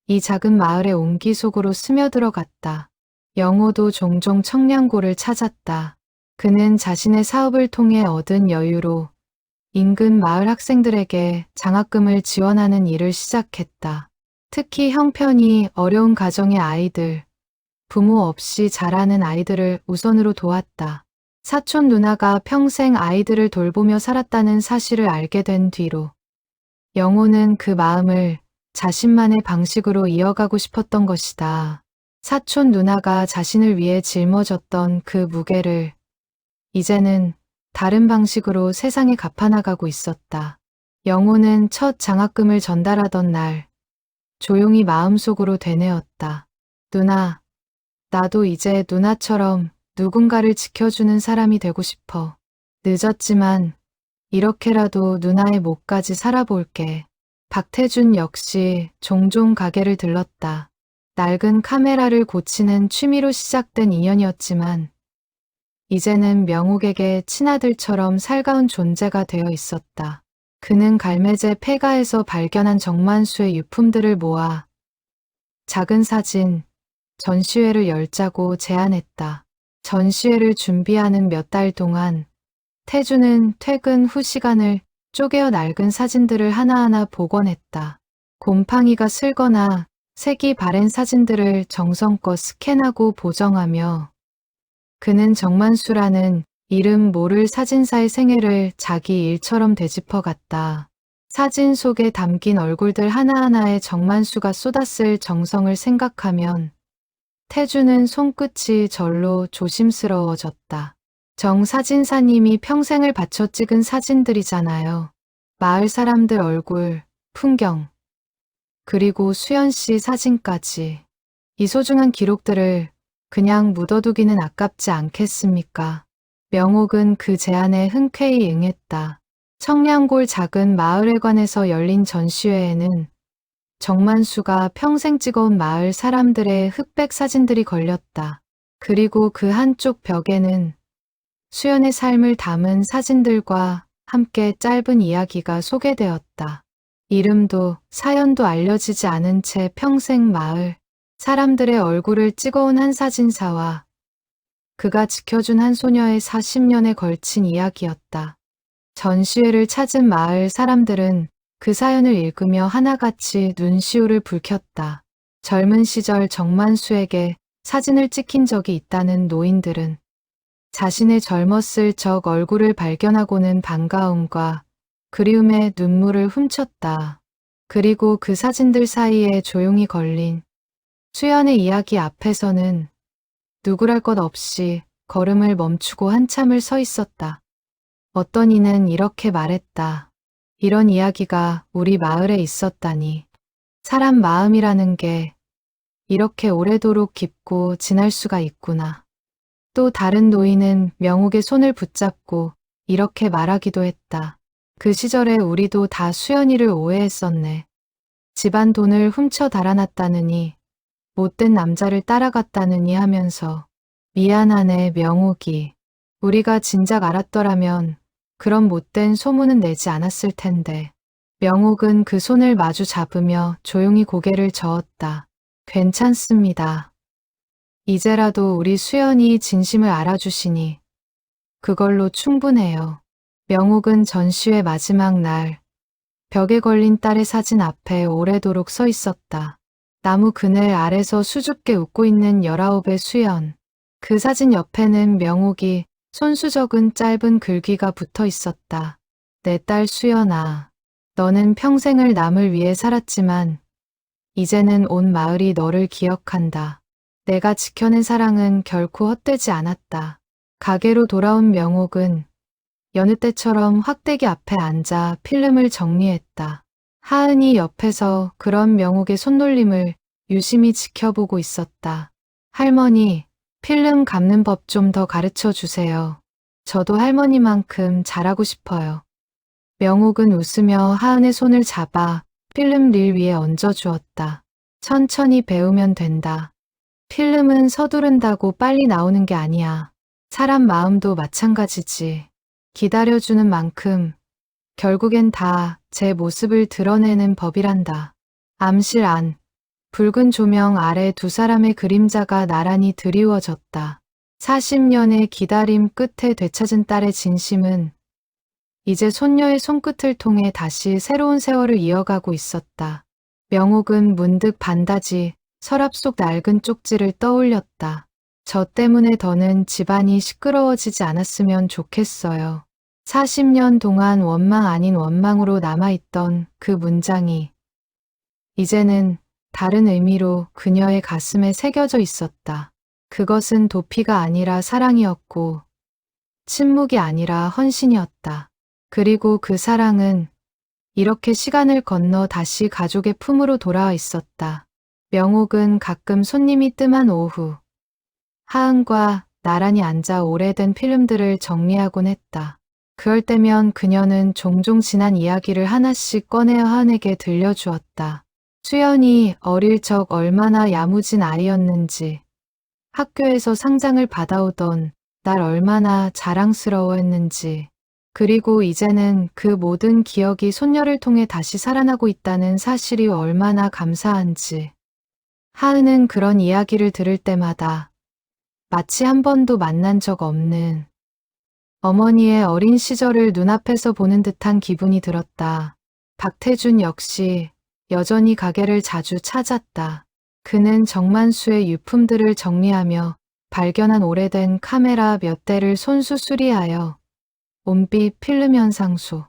이 작은 마을의 온기 속으로 스며들어갔다. 영호도 종종 청량고를 찾았다. 그는 자신의 사업을 통해 얻은 여유로 인근 마을 학생들에게 장학금을 지원하는 일을 시작했다. 특히 형편이 어려운 가정의 아이들, 부모 없이 자라는 아이들을 우선으로 도왔다. 사촌 누나가 평생 아이들을 돌보며 살았다는 사실을 알게 된 뒤로 영호는 그 마음을 자신만의 방식으로 이어가고 싶었던 것이다. 사촌 누나가 자신을 위해 짊어졌던 그 무게를 이제는 다른 방식으로 세상에 갚아나가고 있었다. 영호는 첫 장학금을 전달하던 날 조용히 마음속으로 되뇌었다. 누나, 나도 이제 누나처럼 누군가를 지켜주는 사람이 되고 싶어. 늦었지만 이렇게라도 누나의 목까지 살아볼게. 박태준 역시 종종 가게를 들렀다. 낡은 카메라를 고치는 취미로 시작된 인연이었지만 이제는 명옥에게 친아들처럼 살가운 존재가 되어 있었다. 그는 갈매제 폐가에서 발견한 정만수의 유품들을 모아 작은 사진, 전시회를 열자고 제안했다. 전시회를 준비하는 몇 달 동안 태주는 퇴근 후 시간을 쪼개어 낡은 사진들을 하나하나 복원했다. 곰팡이가 슬거나 색이 바랜 사진들을 정성껏 스캔하고 보정하며 그는 정만수라는 이름 모를 사진사의 생애를 자기 일처럼 되짚어갔다. 사진 속에 담긴 얼굴들 하나하나에 정만수가 쏟았을 정성을 생각하면 태주는 손끝이 절로 조심스러워졌다. 정 사진사님이 평생을 바쳐 찍은 사진들이잖아요. 마을 사람들 얼굴, 풍경, 그리고 수연 씨 사진까지. 이 소중한 기록들을 그냥 묻어두기는 아깝지 않겠습니까? 명옥은 그 제안에 흔쾌히 응했다. 청량골 작은 마을회관에서 열린 전시회에는 정만수가 평생 찍어온 마을 사람들의 흑백 사진들이 걸렸다. 그리고 그 한쪽 벽에는 수연의 삶을 담은 사진들과 함께 짧은 이야기가 소개되었다. 이름도 사연도 알려지지 않은 채 평생 마을 사람들의 얼굴을 찍어온 한 사진사와 그가 지켜준 한 소녀의 40년에 걸친 이야기였다. 전시회를 찾은 마을 사람들은 그 사연을 읽으며 하나같이 눈시울을 붉혔다. 젊은 시절 정만수에게 사진을 찍힌 적이 있다는 노인들은 자신의 젊었을 적 얼굴을 발견하고는 반가움과 그리움에 눈물을 훔쳤다. 그리고 그 사진들 사이에 조용히 걸린 수연의 이야기 앞에서는 누구랄 것 없이 걸음을 멈추고 한참을 서 있었다. 어떤 이는 이렇게 말했다. 이런 이야기가 우리 마을에 있었다니. 사람 마음이라는 게 이렇게 오래도록 깊고 진할 수가 있구나. 또 다른 노인은 명옥의 손을 붙잡고 이렇게 말하기도 했다. 그 시절에 우리도 다 수연이를 오해했었네. 집안 돈을 훔쳐 달아났다느니 못된 남자를 따라갔다느니 하면서 미안하네 명옥이. 우리가 진작 알았더라면 그런 못된 소문은 내지 않았을 텐데. 명옥은 그 손을 마주 잡으며 조용히 고개를 저었다. 괜찮습니다. 이제라도 우리 수연이 진심을 알아주시니 그걸로 충분해요. 명옥은 전시회 마지막 날 벽에 걸린 딸의 사진 앞에 오래도록 서 있었다. 나무 그늘 아래서 수줍게 웃고 있는 19의 수연. 그 사진 옆에는 명옥이 손수 적은 짧은 글귀가 붙어 있었다. 내 딸 수연아, 너는 평생을 남을 위해 살았지만 이제는 온 마을이 너를 기억한다. 내가 지켜낸 사랑은 결코 헛되지 않았다. 가게로 돌아온 명옥은 여느 때처럼 확대기 앞에 앉아 필름을 정리했다. 하은이 옆에서 그런 명옥의 손놀림을 유심히 지켜보고 있었다. 할머니, 필름 감는 법 좀 더 가르쳐 주세요. 저도 할머니만큼 잘하고 싶어요. 명옥은 웃으며 하은의 손을 잡아 필름 릴 위에 얹어주었다. 천천히 배우면 된다. 필름은 서두른다고 빨리 나오는 게 아니야. 사람 마음도 마찬가지지. 기다려주는 만큼 결국엔 다 제 모습을 드러내는 법이란다. 암실 안, 붉은 조명 아래 두 사람의 그림자가 나란히 드리워졌다. 40년의 기다림 끝에 되찾은 딸의 진심은 이제 손녀의 손끝을 통해 다시 새로운 세월을 이어가고 있었다. 명옥은 문득 반다지 서랍 속 낡은 쪽지를 떠올렸다. 저 때문에 더는 집안이 시끄러워지지 않았으면 좋겠어요. 40년 동안 원망 아닌 원망으로 남아있던 그 문장이 이제는 다른 의미로 그녀의 가슴에 새겨져 있었다. 그것은 도피가 아니라 사랑이었고 침묵이 아니라 헌신이었다. 그리고 그 사랑은 이렇게 시간을 건너 다시 가족의 품으로 돌아와 있었다. 명옥은 가끔 손님이 뜸한 오후 하은과 나란히 앉아 오래된 필름들을 정리하곤 했다. 그럴 때면 그녀는 종종 지난 이야기를 하나씩 꺼내어 하은에게 들려주었다. 수연이 어릴 적 얼마나 야무진 아이였는지, 학교에서 상장을 받아오던 날 얼마나 자랑스러워했는지, 그리고 이제는 그 모든 기억이 손녀를 통해 다시 살아나고 있다는 사실이 얼마나 감사한지. 하은은 그런 이야기를 들을 때마다 마치 한 번도 만난 적 없는 어머니의 어린 시절을 눈앞에서 보는 듯한 기분이 들었다. 박태준 역시 여전히 가게를 자주 찾았다. 그는 정만수의 유품들을 정리하며 발견한 오래된 카메라 몇 대를 손수 수리하여 온빛 필름 현상소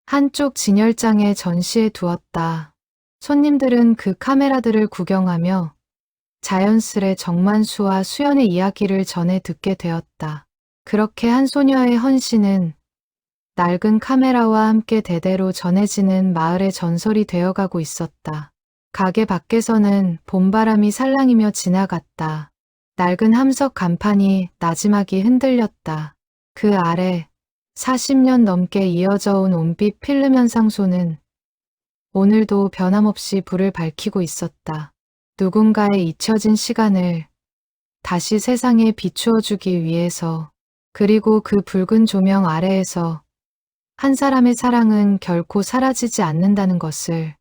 한쪽 진열장에 전시해 두었다. 손님들은 그 카메라들을 구경하며 자연스레 정만수와 수연의 이야기를 전해 듣게 되었다. 그렇게 한 소녀의 헌신은 낡은 카메라와 함께 대대로 전해지는 마을의 전설이 되어가고 있었다. 가게 밖에서는 봄바람이 살랑이며 지나갔다. 낡은 함석 간판이 나지막이 흔들렸다. 그 아래 40년 넘게 이어져 온 온빛 필름 현상소는 오늘도 변함없이 불을 밝히고 있었다. 누군가의 잊혀진 시간을 다시 세상에 비추어 주기 위해서, 그리고 그 붉은 조명 아래에서 한 사람의 사랑은 결코 사라지지 않는다는 것을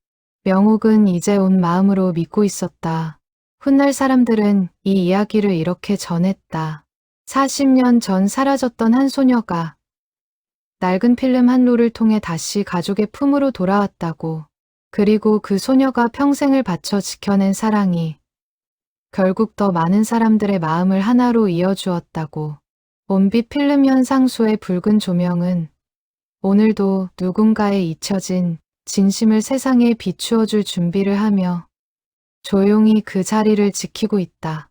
명옥은 이제 온 마음으로 믿고 있었다. 훗날 사람들은 이 이야기를 이렇게 전했다. 40년 전 사라졌던 한 소녀가 낡은 필름 한 롤을 통해 다시 가족의 품으로 돌아왔다고. 그리고 그 소녀가 평생을 바쳐 지켜낸 사랑이 결국 더 많은 사람들의 마음을 하나로 이어주었다고. 온빛 필름 현상소의 붉은 조명은 오늘도 누군가의 잊혀진 진심을 세상에 비추어 줄 준비를 하며 조용히 그 자리를 지키고 있다.